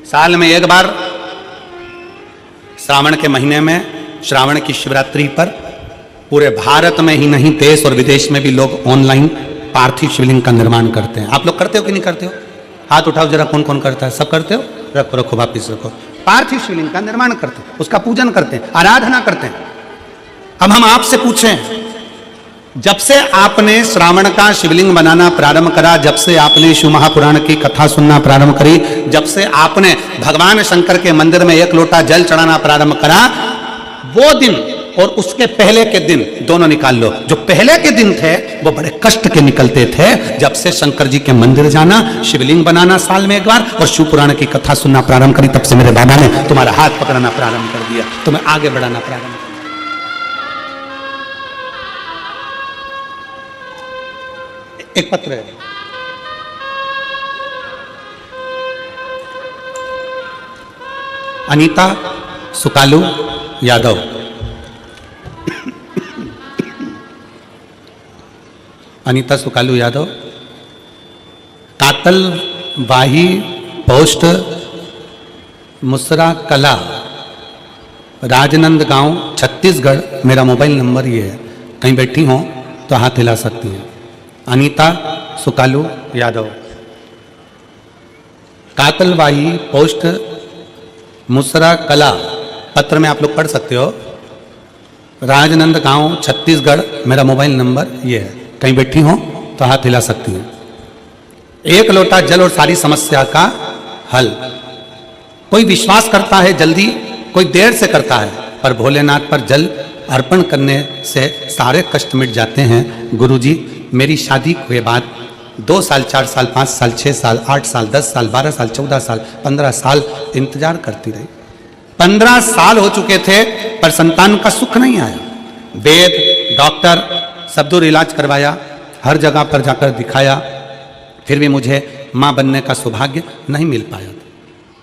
साल में एक बार श्रावण के महीने में, श्रावण की शिवरात्रि पर पूरे भारत में ही नहीं, देश और विदेश में भी लोग ऑनलाइन पार्थिव शिवलिंग का निर्माण करते हैं। आप लोग करते हो कि नहीं करते हो? हाथ उठाओ जरा, कौन कौन करता है? सब करते हो? रखो रखो, वापिस रखो। पार्थिव शिवलिंग का निर्माण करते हैं, उसका पूजन करते हैं, आराधना करते हैं। अब हम आपसे पूछें, जब से आपने श्रावण का शिवलिंग बनाना प्रारंभ करा, जब से आपने शिव महापुराण की कथा सुनना प्रारंभ करी, जब से आपने भगवान शंकर के मंदिर में एक लोटा जल चढ़ाना प्रारंभ करा, वो दिन और उसके पहले के दिन दोनों निकाल लो। जो पहले के दिन थे वो बड़े कष्ट के निकलते थे। जब से शंकर जी के मंदिर जाना, शिवलिंग बनाना साल में एक बार और शिव पुराण की कथा सुनना प्रारंभ करी, तब से मेरे बाबा ने तुम्हारा हाथ पकड़ना प्रारंभ कर दिया, तुम्हें आगे बढ़ाना प्रारंभ कर दिया। एक पत्र है, अनीता सुकालू यादव, अनीता सुकालू यादव कातलवाही पोस्ट मुसरा कला, राजनंद गांव, छत्तीसगढ़। मेरा मोबाइल नंबर ये है, कहीं बैठी हों तो हाथ हिला सकती हैं। अनीता सुकालू यादव, कातलवाही पोस्ट मुसरा कला, पत्र में आप लोग पढ़ सकते हो। राजनंद गांव, छत्तीसगढ़। मेरा मोबाइल नंबर ये है, कहीं बैठी हों तो हाथ हिला सकती हैं। एक लोटा जल और सारी समस्या का हल। कोई विश्वास करता है जल्दी, कोई देर से करता है, पर भोलेनाथ पर जल अर्पण करने से सारे कष्ट मिट जाते हैं। गुरुजी, मेरी शादी के बाद 2 साल, 4 साल, 5 साल, 6 साल, 8 साल, 10 साल, 12 साल, 14 साल, 15 साल इंतजार करती रही। 15 साल हो चुके थे पर संतान का सुख नहीं आया। वेद, डॉक्टर, सब दूर इलाज करवाया, हर जगह पर जाकर दिखाया, फिर भी मुझे मां बनने का सौभाग्य नहीं मिल पाया।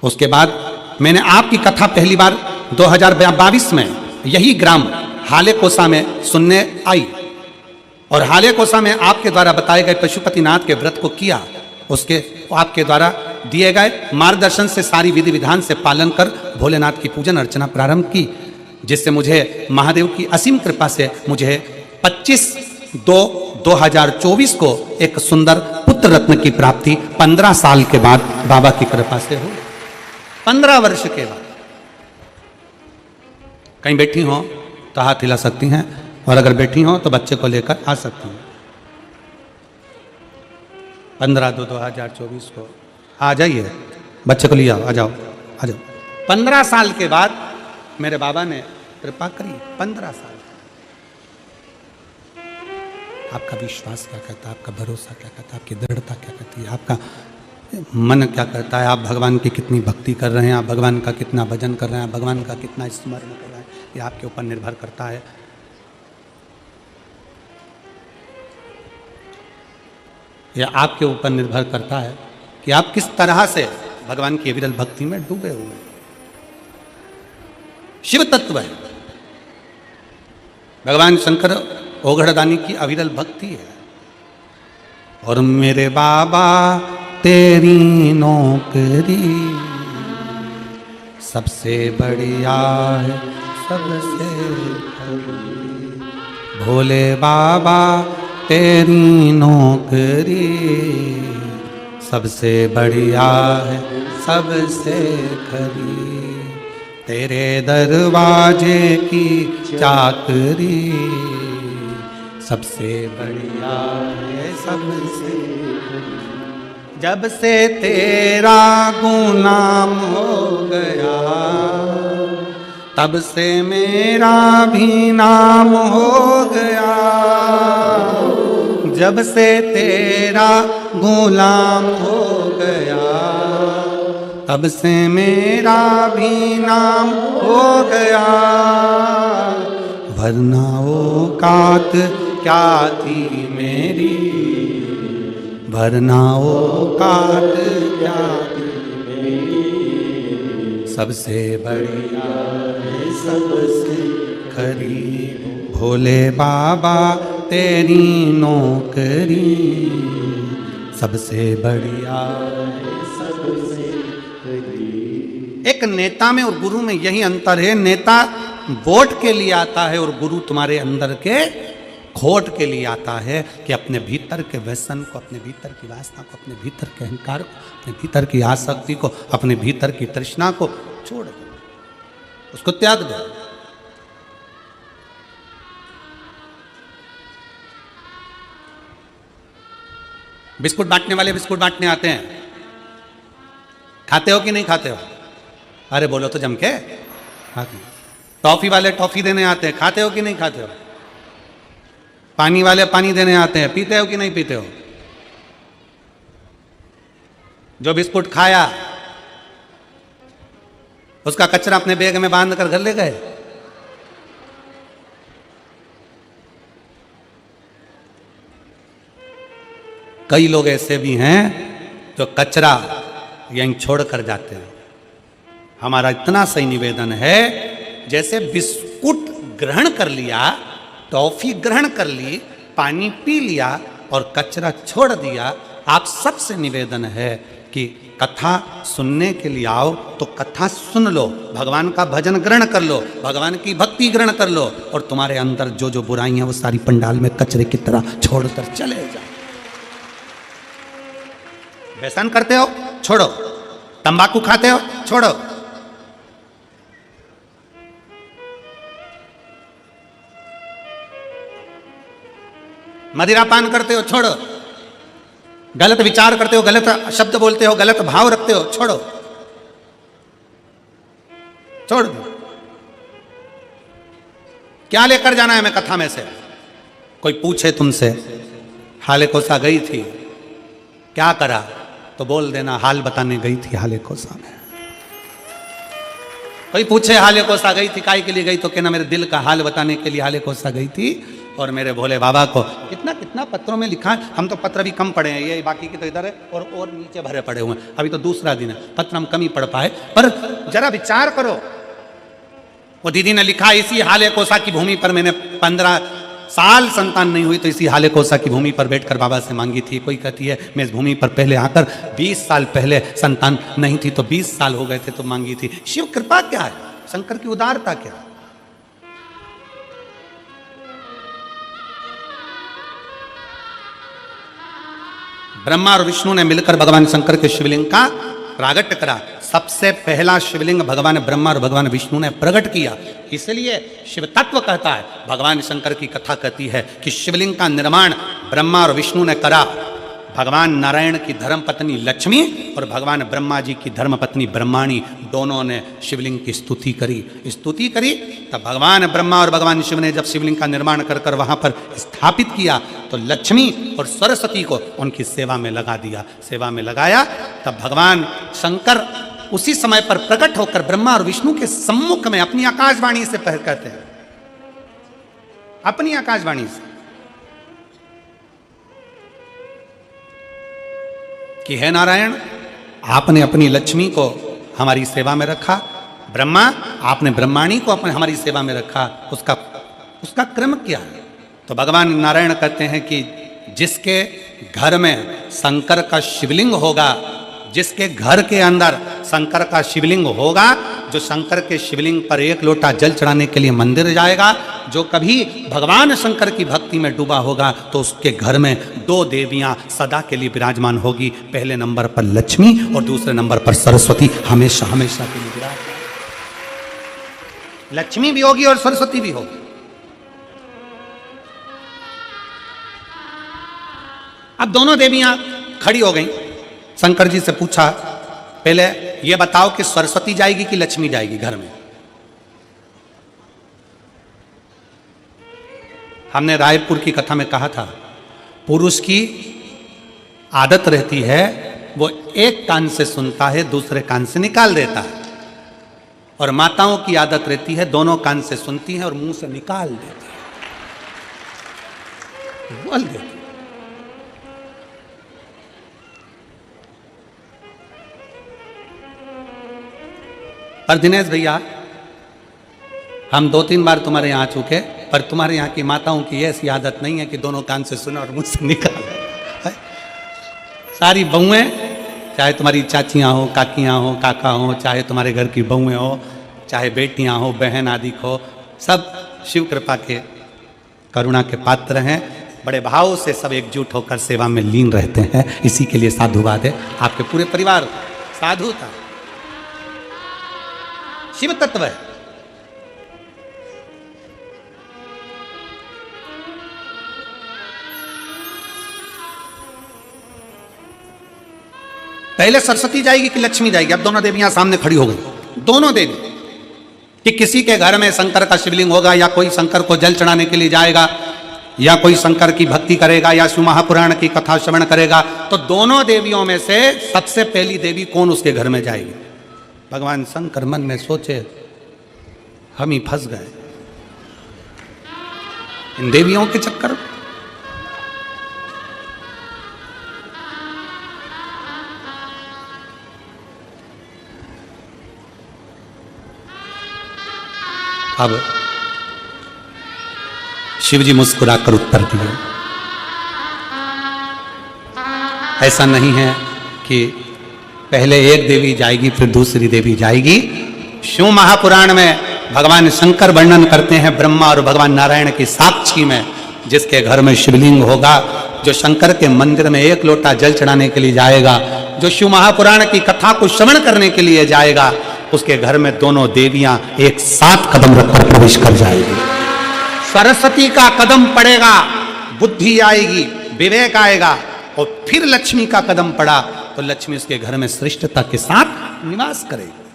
उसके बाद मैंने आपकी कथा पहली बार 2022 में यही ग्राम हाले कोसा में सुनने आई, और हाले कोसा में आपके द्वारा बताए गए पशुपतिनाथ के व्रत को किया। उसके आपके द्वारा दिए गए मार्गदर्शन से सारी विधि विधान से पालन कर भोलेनाथ की पूजन अर्चना प्रारंभ की, जिससे मुझे महादेव की असीम कृपा से मुझे 25/2/2024 को एक सुंदर पुत्र रत्न की प्राप्ति 15 साल के बाद बाबा की कृपा से हो। 15 वर्ष के बाद। कहीं बैठी हो तो हाथ हिला सकती हैं, और अगर बैठी हो तो बच्चे को लेकर आ सकती हैं। 15/2/2024 को आ जाइए, बच्चे को ले आओ, आ जाओ, आ जाओ। 15 साल के बाद मेरे बाबा ने कृपा करी। 15 साल। आपका विश्वास क्या कहता है, आपका भरोसा क्या कहता है, आपकी दृढ़ता क्या कहती है, आपका मन क्या कहता है, आप भगवान की कितनी भक्ति कर रहे हैं, आप भगवान का कितना भजन कर रहे हैं, भगवान का कितना स्मरण कर रहे हैं, ये आपके ऊपर निर्भर करता है। यह आपके ऊपर निर्भर करता है कि आप किस तरह से भगवान की विरल भक्ति में डूबे हुए हैं। शिव तत्व है। भगवान शंकर ओघड़दानी की अविरल भक्ति है। और मेरे बाबा तेरी नौकरी सबसे बढ़िया है, सबसे भोले बाबा तेरी नौकरी सबसे बढ़िया है, सबसे खरी, तेरे दरवाजे की चाकरी सबसे बढ़िया है, सबसे खरी। जब से तेरा गुनाम हो गया तब से मेरा भी नाम हो गया। जब से तेरा गुलाम हो गया तब से मेरा भी नाम हो गया। वरना औकात क्या थी मेरी, वरना औकात क्या थी मेरी, सबसे बढ़िया है, सबसे खरी, भोले बाबा तेरी नौकरी सबसे बढ़िया है, सबसे खरी। एक नेता में और गुरु में यही अंतर है। नेता वोट के लिए आता है और गुरु तुम्हारे अंदर के खोट के लिए आता है कि अपने भीतर के व्यसन को, अपने भीतर की वासना को, अपने भीतर के अहंकार को, अपने भीतर की आसक्ति को, अपने भीतर की तृष्णा को छोड़ दो, उसको त्याग दो। बिस्कुट बांटने वाले बिस्कुट बांटने आते हैं, खाते हो कि नहीं खाते हो? अरे बोलो तो जम के। टॉफी वाले टॉफी देने आते हैं, खाते हो कि नहीं खाते हो? पानी वाले पानी देने आते हैं, पीते हो कि नहीं पीते हो? जो बिस्कुट खाया उसका कचरा अपने बैग में बांध कर घर ले गए। कई लोग ऐसे भी हैं जो कचरा यहीं छोड़ कर जाते हैं। हमारा इतना सही निवेदन है, जैसे बिस्कुट ग्रहण कर लिया, टॉफी ग्रहण कर ली, पानी पी लिया और कचरा छोड़ दिया, आप सबसे निवेदन है कि कथा सुनने के लिए आओ तो कथा सुन लो, भगवान का भजन ग्रहण कर लो, भगवान की भक्ति ग्रहण कर लो, और तुम्हारे अंदर जो जो बुराइयां वो सारी पंडाल में कचरे की तरह छोड़कर चले जाओ। व्यसन करते हो छोड़ो, तंबाकू खाते हो छोड़ो, मदिरापान करते हो छोड़ो, गलत विचार करते हो, गलत शब्द बोलते हो, गलत भाव रखते हो छोड़ो, छोड़ दो। क्या लेकर जाना है मैं कथा में से? कोई पूछे तुमसे हाले कोसा गई थी क्या करा, तो बोल देना हाल बताने गई थी हाले कोसा में। कोई पूछे हाले कोसा गई थी काहे के लिए गई, तो कहना मेरे दिल का हाल बताने के लिए हाले कोसा गई थी। और मेरे भोले बाबा को कितना कितना पत्रों में लिखा है, हम तो पत्र भी कम पढ़े हैं, ये बाकी के तो इधर है और नीचे भरे पड़े हुए हैं। अभी तो दूसरा दिन है, पत्र हम कम ही पढ़ पाए, पर जरा विचार करो। वो दीदी ने लिखा इसी हाले कोसा की भूमि पर मैंने 15 साल संतान नहीं हुई तो इसी हाले कोसा की भूमि पर बैठकर बाबा से मांगी थी। कोई कहती है मैं इस भूमि पर पहले आकर 20 साल पहले संतान नहीं थी तो 20 साल हो गए थे तो मांगी थी। शिव कृपा क्या है, शंकर की उदारता क्या है? ब्रह्मा और विष्णु ने मिलकर भगवान शंकर के शिवलिंग का प्रागट्य करा। सबसे पहला शिवलिंग भगवान ब्रह्मा और भगवान विष्णु ने प्रकट किया। इसलिए शिव तत्व कहता है, भगवान शंकर की कथा कहती है कि शिवलिंग का निर्माण ब्रह्मा और विष्णु ने करा। भगवान नारायण की धर्म पत्नी लक्ष्मी और भगवान ब्रह्मा जी की धर्म पत्नी ब्रह्माणी दोनों ने शिवलिंग की स्तुति करी। तब भगवान ब्रह्मा और भगवान शिव ने जब शिवलिंग का निर्माण कर कर वहां पर स्थापित किया तो लक्ष्मी और सरस्वती को उनकी सेवा में लगा दिया। सेवा में लगाया तब भगवान शंकर उसी समय पर प्रकट होकर ब्रह्मा और विष्णु के सम्मुख में अपनी आकाशवाणी से कहते हैं, अपनी आकाशवाणी से कि हे नारायण, आपने अपनी लक्ष्मी को हमारी सेवा में रखा, ब्रह्मा आपने ब्रह्माणी को अपने हमारी सेवा में रखा, उसका क्रम क्या है? तो भगवान नारायण कहते हैं कि जिसके घर में शंकर का शिवलिंग होगा, जिसके घर के अंदर शंकर का शिवलिंग होगा, जो शंकर के शिवलिंग पर 1 लोटा जल चढ़ाने के लिए मंदिर जाएगा, जो कभी भगवान शंकर की भक्ति में डूबा होगा, तो उसके घर में 2 देवियां सदा के लिए विराजमान होगी। पहले नंबर पर लक्ष्मी और दूसरे नंबर पर सरस्वती, हमेशा हमेशा के लिए विराजमान। लक्ष्मी भी होगी और सरस्वती भी होगी। अब दोनों देवियां खड़ी हो गई। शंकर जी से पूछा, पहले यह बताओ कि सरस्वती जाएगी कि लक्ष्मी जाएगी घर में? हमने रायपुर की कथा में कहा था, पुरुष की आदत रहती है वो एक कान से सुनता है, दूसरे कान से निकाल देता है, और माताओं की आदत रहती है दोनों कान से सुनती है और मुंह से निकाल देती है, बोल देती है। पर दिनेश भैया, हम 2-3 बार तुम्हारे यहाँ आ चुके, पर तुम्हारे यहाँ की माताओं की ऐसी आदत नहीं है कि दोनों कान से सुने और मुंह से निकाले। सारी बहुएं, चाहे तुम्हारी चाचियाँ हो, काकियाँ हो, काका हो, चाहे तुम्हारे घर की बहुएं हो, चाहे बेटियाँ हो, बहन आदि हो, सब शिव कृपा के करुणा के पात्र हैं। बड़े भाव से सब एकजुट होकर सेवा में लीन रहते हैं। इसी के लिए साधुवाद है। आपके पूरे परिवार साधु था, शिव तत्व है। पहले सरस्वती जाएगी कि लक्ष्मी जाएगी? अब दोनों देवियां सामने खड़ी हो गई। दोनों देवी कि किसी के घर में शंकर का शिवलिंग होगा, या कोई शंकर को जल चढ़ाने के लिए जाएगा, या कोई शंकर की भक्ति करेगा, या शिव महापुराण की कथा श्रवण करेगा, तो दोनों देवियों में से सबसे पहली देवी कौन उसके घर में जाएगी? भगवान शंकर मन में सोचे, हम ही फंस गए इन देवियों के चक्कर में। अब शिव जी मुस्कुराकर उत्तर दिए, ऐसा नहीं है कि पहले एक देवी जाएगी फिर दूसरी देवी जाएगी। शिव महापुराण में भगवान शंकर वर्णन करते हैं ब्रह्मा और भगवान नारायण की साक्षी में, जिसके घर में शिवलिंग होगा, जो शंकर के मंदिर में एक लोटा जल चढ़ाने के लिए जाएगा, जो शिव महापुराण की कथा को श्रवण करने के लिए जाएगा, उसके घर में दोनों देवियां एक साथ कदम रखकर प्रवेश कर जाएगी। सरस्वती का कदम पड़ेगा, बुद्धि आएगी, विवेक आएगा, और फिर लक्ष्मी का कदम पड़ा तो लक्ष्मी उसके घर में श्रेष्ठता के साथ निवास करेगी।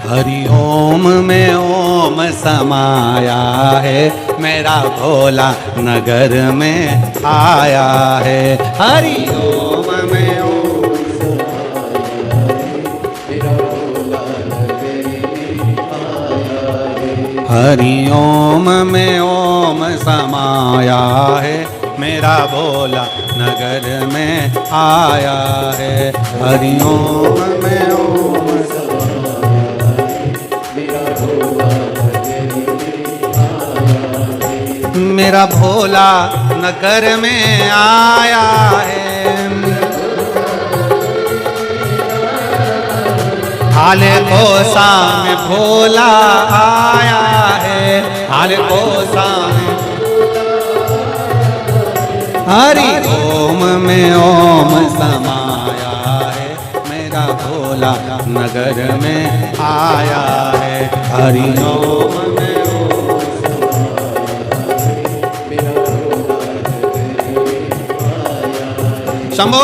हरि ओम में ओम समाया है, मेरा भोला नगर में आया है। हरि ओम में ओम हरि ओम में ओम समाया है, मेरा भोला नगर में आया है। हरि ओम में ओम मेरा भोला नगर में आया है। हाले कोसा में भोला आया है, हाले कोसा में। हरि ओम में ओम समाया है, मेरा भोला नगर में आया है। हरि ओम में शंभो।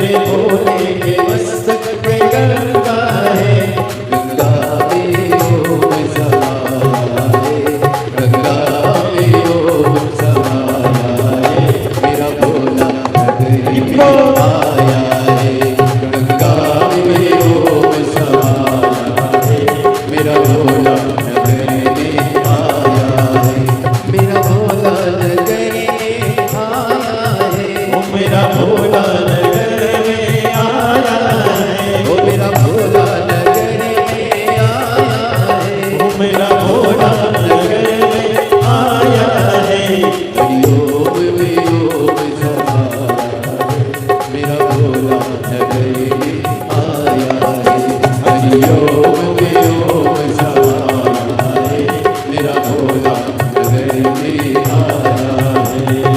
मेरे भोले के मस्तक पे गंगा है, गंगा में ओम समाया है, गंगा में ओम समाया है, मेरा भोला नगरी में आया है, गंगा में ओम समाया है, मेरा भोला नगरी में आया है, मेरा भोला नगरी में आया है, ओ मेरा भोला नगर में आया है, ओ मेरा भोला नगर में आया है, ओ मेरा भोला नगर में आया है, हरि ओम में ओम समाया है, मेरा भोला नगर में आया है, हरि ओम में ओम समाया है, मेरा भोला नगर में आया है।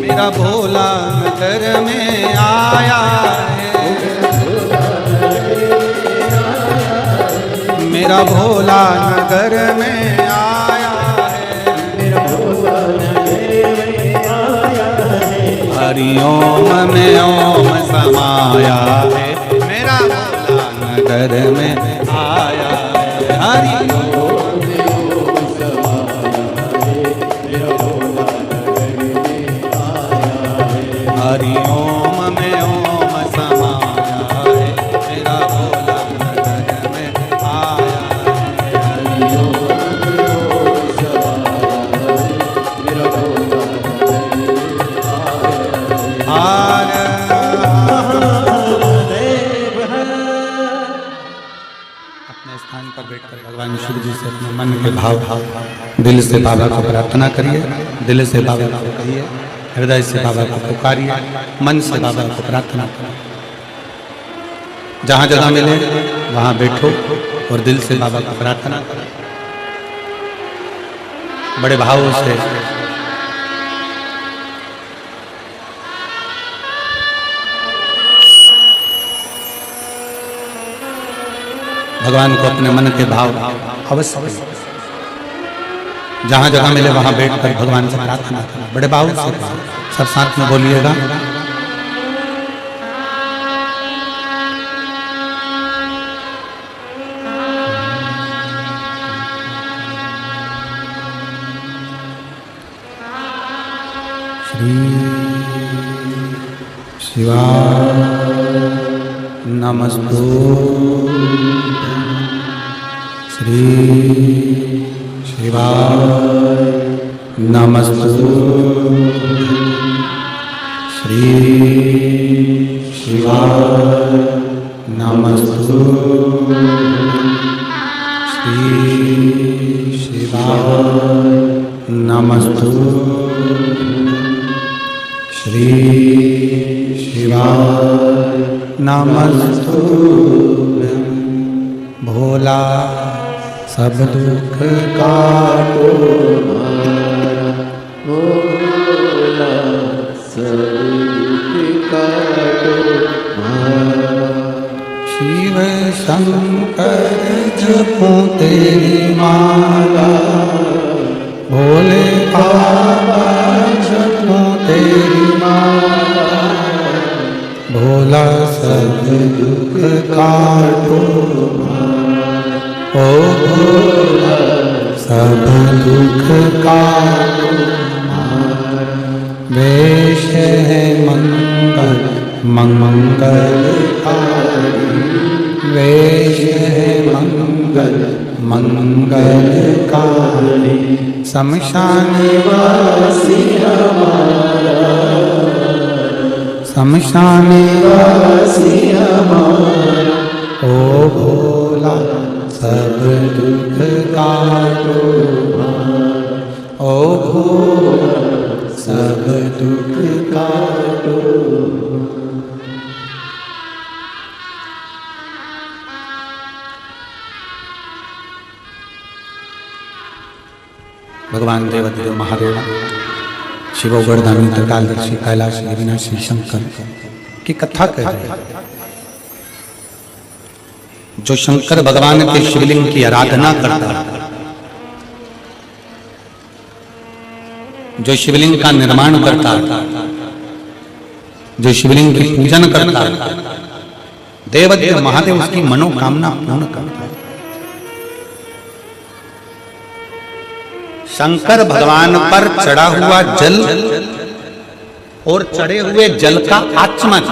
मेरा भोला नगर में आया है, मेरा भोला नगर में आया है, मेरा भोला नगर में आया है, हरि ओम में ओम समाया है, मेरा भोला नगर में आया है, हरि ओम में ओम समाया है, मेरा भोला नगर में आया है, हरि ओम में ओम समाया है, मेरा भोला नगर में आया है, हरि ओम में ओम समाया है, मेरा भोला नगर में आया है। अपने स्थान पर बैठकर भगवान शिव जी से अपने मन के भाव दिल से बाबा को प्रार्थना करिए, दिल से बाबा को कहिए, हृदय से बाबा को पुकारिए, मन से बाबा को प्रार्थना करिए। जहाँ जगह मिले वहाँ बैठो और दिल से बाबा को प्रार्थना करो, बड़े भाव से। भगवान को अपने मन के भाव अवश्य जहाँ जगह मिले वहाँ बैठकर भगवान से प्रार्थना करना, बड़े भाव से सब साथ में बोलिएगा। शिवाय नमस्तुभ्यं श्री शिवाय नमस्तुभ्यं श्री शिवाय नमस्तुभ्यं श्री शिवाय नमस्तुभ्यं श्री शिवाय नमस्तुभ्यं भोला सब दुख काटो भोला सब दुख काटो शिव शंकर जपो तेरी माला भोले बाबा जपो तेरी माला भोला सब दुख काटो ओ भोला सब दुख काटो वेश है मंगल मंगलकारी वेश है मंगल मंगलकारी शमशान वासी हमारा शमशान वासी हमारा ओ भोला सब दुख काटो ओ भोला सब दुख काटो। भगवान देवदेव महादेव शिव गोवर्धन त्रिकालदर्शी कैलाश अविनाशी शंकर की कथा कह रहे हैं। जो शंकर भगवान के शिवलिंग की आराधना करता है, जो शिवलिंग का निर्माण करता है, जो शिवलिंग की पूजन करता है, देवदेव महादेव उसकी मनोकामना पूर्ण करता है। शंकर भगवान पर चढ़ा हुआ जल और चढ़े हुए जल का आचमन,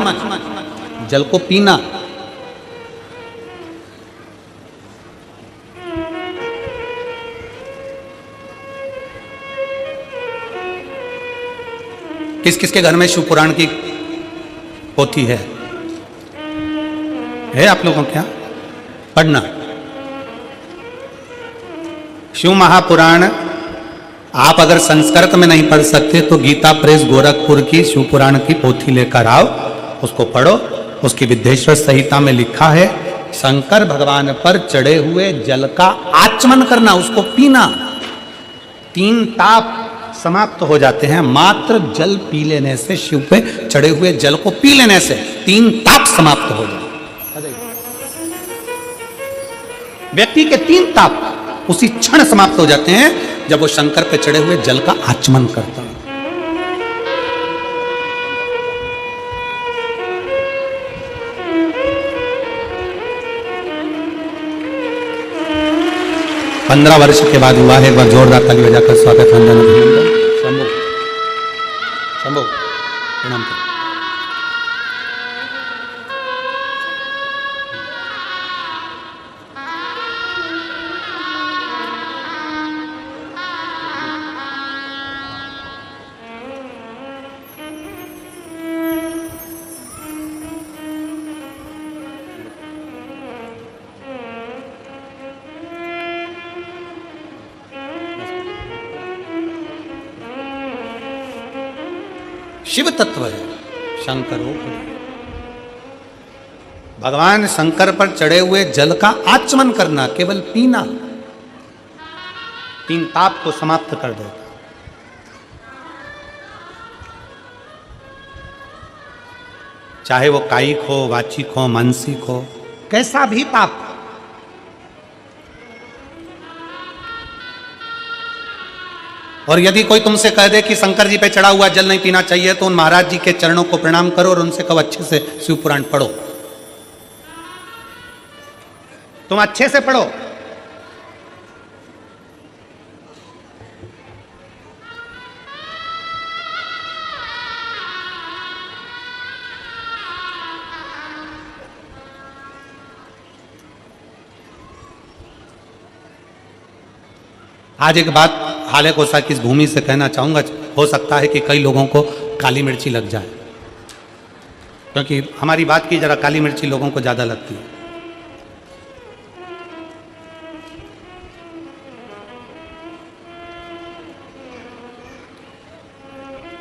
जल को पीना, किस किस के घर में शिव पुराण की पोथी है आप लोगों क्या पढ़ना? शिव महापुराण आप अगर संस्कृत में नहीं पढ़ सकते तो गीता प्रेस गोरखपुर की शिव पुराण की पोथी लेकर आओ, उसको पढ़ो। उसकी विद्येश्वर संहिता में लिखा है शंकर भगवान पर चढ़े हुए जल का आचमन करना, उसको पीना। 3 ताप समाप्त हो जाते हैं मात्र जल पी लेने से। शिव पे चढ़े हुए जल को पी लेने से 3 ताप समाप्त हो जाते। व्यक्ति के 3 ताप उसी क्षण समाप्त हो जाते हैं जब वो शंकर पे चढ़े हुए जल का आचमन करता है। पंद्रह वर्ष के बाद हुआ है। एक बार जोरदार ताली बजाकर स्वागत वंदन शंभो शंभो प्रणाम करो। शिव तत्व है शंकर हो। भगवान शंकर पर चढ़े हुए जल का आचमन करना, केवल पीना 3 ताप को समाप्त कर देता। चाहे वो कायिक हो, वाचिक हो, मानसिक हो, कैसा भी ताप। और यदि कोई तुमसे कह दे कि शंकर जी पे चढ़ा हुआ जल नहीं पीना चाहिए तो उन महाराज जी के चरणों को प्रणाम करो और उनसे कहो अच्छे से शिव पुराण पढ़ो। तुम अच्छे से पढ़ो। आज एक बात हाले कोसा की इस भूमि से कहना चाहूंगा, हो सकता है कि कई लोगों को काली मिर्ची लग जाए, क्योंकि हमारी बात की जरा काली मिर्ची लोगों को ज्यादा लगती है।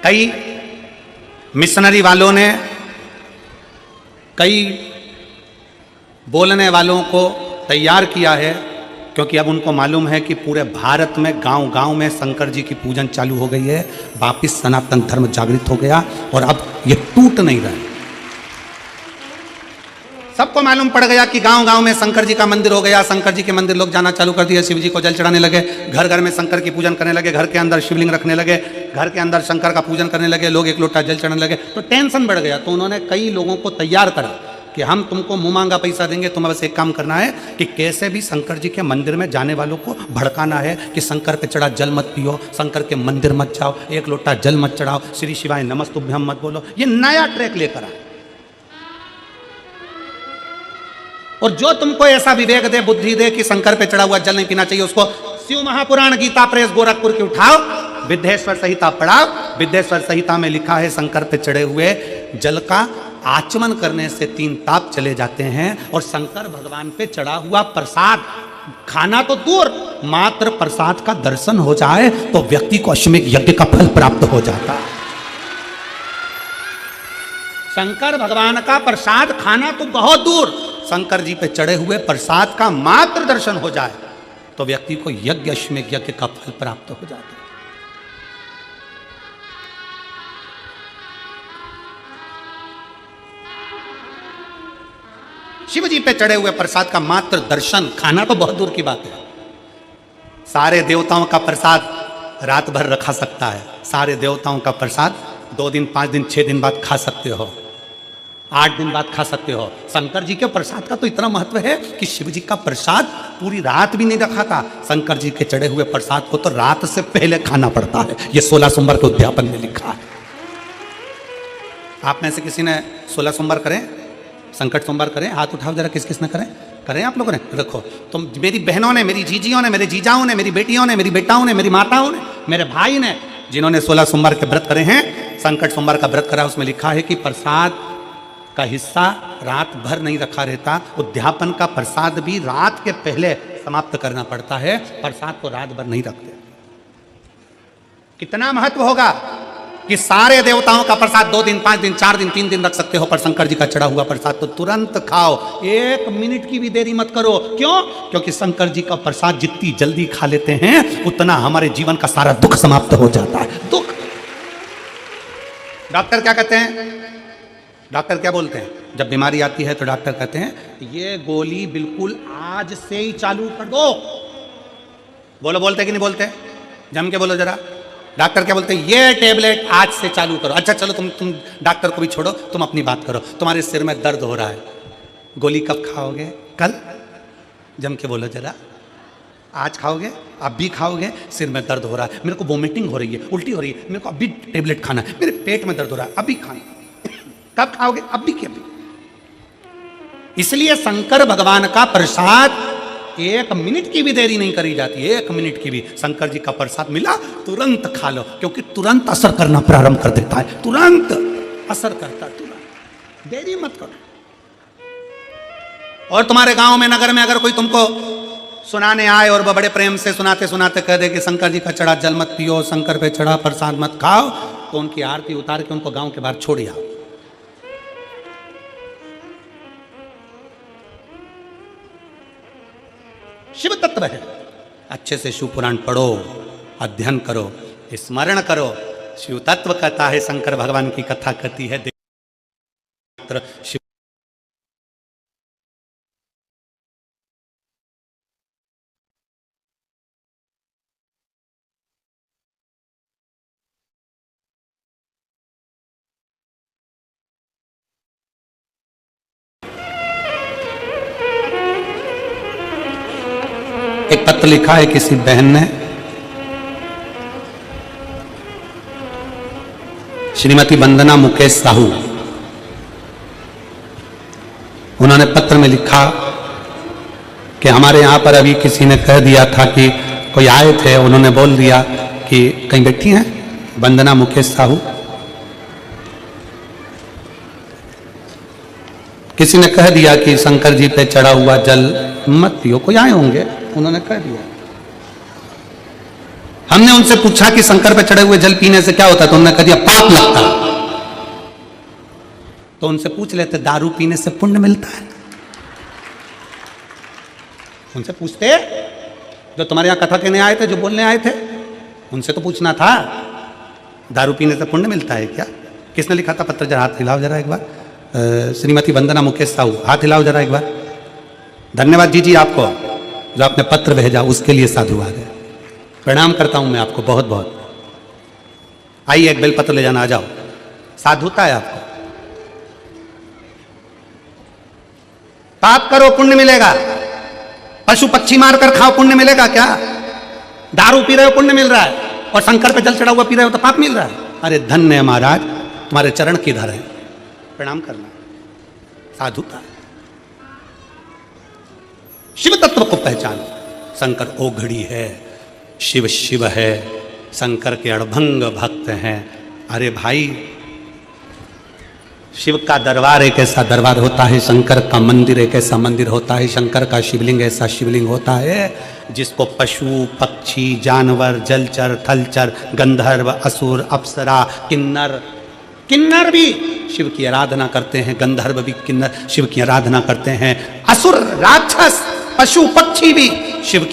कई मिशनरी वालों ने, कई बोलने वालों को तैयार किया है, क्योंकि अब उनको मालूम है कि पूरे भारत में गांव गांव में शंकर जी की पूजन चालू हो गई है, वापिस सनातन धर्म जागृत हो गया और अब ये टूट नहीं रहा। सबको मालूम पड़ गया कि गांव गांव में शंकर जी का मंदिर हो गया, शंकर जी के मंदिर लोग जाना चालू कर दिया, शिव जी को जल चढ़ाने लगे, घर घर में शंकर की पूजन करने लगे, घर के अंदर शिवलिंग रखने लगे, घर के अंदर शंकर का पूजन करने लगे, लोग एक लोटा जल चढ़ाने लगे, तो टेंशन बढ़ गया। तो उन्होंने कई लोगों को तैयार करा कि हम तुमको मुंह मांगा पैसा देंगे, तुम्हें बस एक काम करना है कि कैसे भी शंकर जी के मंदिर में जाने वालों को भड़काना है कि शंकर पे चढ़ा जल मत पियो, शंकर के मंदिर मत जाओ, एक लोटा जल मत चढ़ाओ, श्री शिवाय नमस्तुभ्यम मत बोलो। ये नया ट्रैक लेकर आए। और जो तुमको ऐसा विवेक दे, बुद्धि दे कि शंकर पे चढ़ा हुआ जल नहीं पीना चाहिए, उसको शिव महापुराण गीता प्रेस गोरखपुर की उठाओ, विद्येश्वर संहिता पढ़ाओ। विद्येश्वर संहिता में लिखा है शंकर पे चढ़े हुए जल का आचमन करने से 3 ताप चले जाते हैं, और शंकर भगवान पे चढ़ा हुआ प्रसाद खाना तो दूर, मात्र प्रसाद का दर्शन हो जाए तो व्यक्ति को अश्वमेध यज्ञ का फल प्राप्त हो जाता है। शंकर भगवान का प्रसाद खाना तो बहुत दूर, शंकर जी पे चढ़े हुए प्रसाद का मात्र दर्शन हो जाए तो व्यक्ति को यज्ञ अश्वमेध यज्ञ का फल प्राप्त हो जाता है। शिव जी पे चढ़े हुए प्रसाद का मात्र दर्शन, खाना तो बहुत दूर की बात है। सारे देवताओं का प्रसाद रात भर रखा सकता है, सारे देवताओं का प्रसाद 2 दिन 5 दिन 6 दिन बाद खा सकते हो, 8 दिन बाद खा सकते हो। शंकर जी के प्रसाद का तो इतना महत्व है कि शिव जी का प्रसाद पूरी रात भी नहीं रखा था, शंकर जी के चढ़े हुए प्रसाद को तो रात से पहले खाना पड़ता है। ये 16 सोमवार के उद्यापन में लिखा है। आप में से किसी ने 16 सोमवार करें, संकट सोमवार करें? हाथ उठाओ जरा, किस किस ने करें? करें आप लोगों ने? रखो। तो मेरी बहनों ने, मेरी जीजियों ने, मेरे जीजाओं ने, मेरी बेटियों ने, मेरी बेटाओं ने, मेरी माताओं ने, मेरे भाई ने, जिन्होंने 16 सोमवार के व्रत करे हैं, संकट सोमवार का व्रत करा, उसमें लिखा है कि प्रसाद का हिस्सा रात भर नहीं रखा रहता, उद्यापन का प्रसाद भी रात के पहले समाप्त करना पड़ता है, प्रसाद को रात भर नहीं रखते। कितना महत्व होगा कि सारे देवताओं का प्रसाद 2 दिन 5 दिन 4 दिन 3 दिन रख सकते हो, पर शंकर जी का चढ़ा हुआ प्रसाद तो तुरंत खाओ, 1 मिनट की भी देरी मत करो। क्यों? क्योंकि शंकर जी का प्रसाद जितनी जल्दी खा लेते हैं उतना हमारे जीवन का सारा दुख समाप्त हो जाता है। दुख। डॉक्टर क्या कहते हैं? डॉक्टर क्या बोलते हैं? जब बीमारी आती है तो डॉक्टर कहते हैं ये गोली बिल्कुल आज से ही चालू कर दो। बोलो, बोलते कि नहीं बोलते? जम के बोलो जरा। डॉक्टर क्या बोलते हैं? ये टेबलेट आज से चालू करो। अच्छा चलो, तुम डॉक्टर को भी छोड़ो, तुम अपनी बात करो। तुम्हारे सिर में दर्द हो रहा है, गोली कब खाओगे? कल। जम के बोलो जरा। आज खाओगे? अब भी खाओगे? सिर में दर्द हो रहा है, मेरे को वोमिटिंग हो रही है, उल्टी हो रही है, मेरे को अभी टेबलेट खाना है, मेरे पेट में दर्द हो रहा है, अभी खाना। कब खाओगे? अभी के अभी। इसलिए शंकर भगवान का प्रसाद 1 मिनट की भी देरी नहीं करी जाती, 1 मिनट की भी। शंकर जी का प्रसाद मिला, तुरंत खा लो, क्योंकि तुरंत असर करना प्रारंभ कर देता है, तुरंत असर करता है, तुरंत। देरी मत करो। और तुम्हारे गांव में, नगर में अगर कोई तुमको सुनाने आए और वह बड़े प्रेम से सुनाते सुनाते कह दे कि शंकर जी का चढ़ा जल मत पियो, शंकर पे चढ़ा प्रसाद मत खाओ, तो उनकी आरती उतार के उनको गांव के बाहर छोड़ आओ। शिव तत्व है। अच्छे से शिव पुराण पढ़ो, अध्ययन करो, स्मरण करो। शिव तत्व कहता है, शंकर भगवान की कथा कहती है। शिव एक पत्र लिखा है किसी बहन ने, श्रीमती वंदना मुकेश साहू, उन्होंने पत्र में लिखा कि हमारे यहां पर अभी किसी ने कह दिया था कि कोई आए थे, उन्होंने बोल दिया कि कहीं बैठी हैं वंदना मुकेश साहू, किसी ने कह दिया कि शंकर जी पे चढ़ा हुआ जल मत पियो, कोई आए होंगे उन्होंने कह दिया। हमने उनसे पूछा कि शंकर पे चढ़े हुए जल पीने से क्या होता है, तो उन्होंने कह दिया पाप लगता। तो उनसे पूछ लेते दारू पीने से पुण्य मिलता है, उनसे पूछते, जो तुम्हारे यहां कथा कहने आए थे, जो बोलने आए थे, उनसे तो पूछना था दारू पीने से पुण्य मिलता है क्या। किसने लिखा था पत्र, जरा हाथ हिलाओ जरा एक बार। श्रीमती वंदना मुकेश साहू, हाथ हिलाओ जरा एक बार। धन्यवाद जी आपको, जो आपने पत्र भेजा उसके लिए साधुवाद है, प्रणाम करता हूं मैं आपको बहुत बहुत। आइए एक बेलपत्र ले जाना, आ जाओ, साधुता है आपको। पाप करो पुण्य मिलेगा, पशु पक्षी मारकर खाओ पुण्य मिलेगा क्या। दारू पी रहे हो पुण्य मिल रहा है, और शंकर पे जल चढ़ा हुआ पी रहे हो तो पाप मिल रहा है। अरे धन्य है महाराज, तुम्हारे चरण किधर है, प्रणाम करना, साधुता। शिव तत्व को पहचान, शंकर ओघड़ी है, शिव शिव है, शंकर के अड़भंग भक्त हैं। अरे भाई, शिव का दरबार एक ऐसा दरबार होता है, शंकर का मंदिर एक ऐसा मंदिर होता है, शंकर का शिवलिंग ऐसा शिवलिंग होता है जिसको पशु पक्षी जानवर जलचर थलचर गंधर्व असुर अप्सरा किन्नर भी शिव की आराधना करते हैं, गंधर्व भी किन्नर शिव की आराधना करते हैं, असुर राक्षस पशु पक्षी भी शिव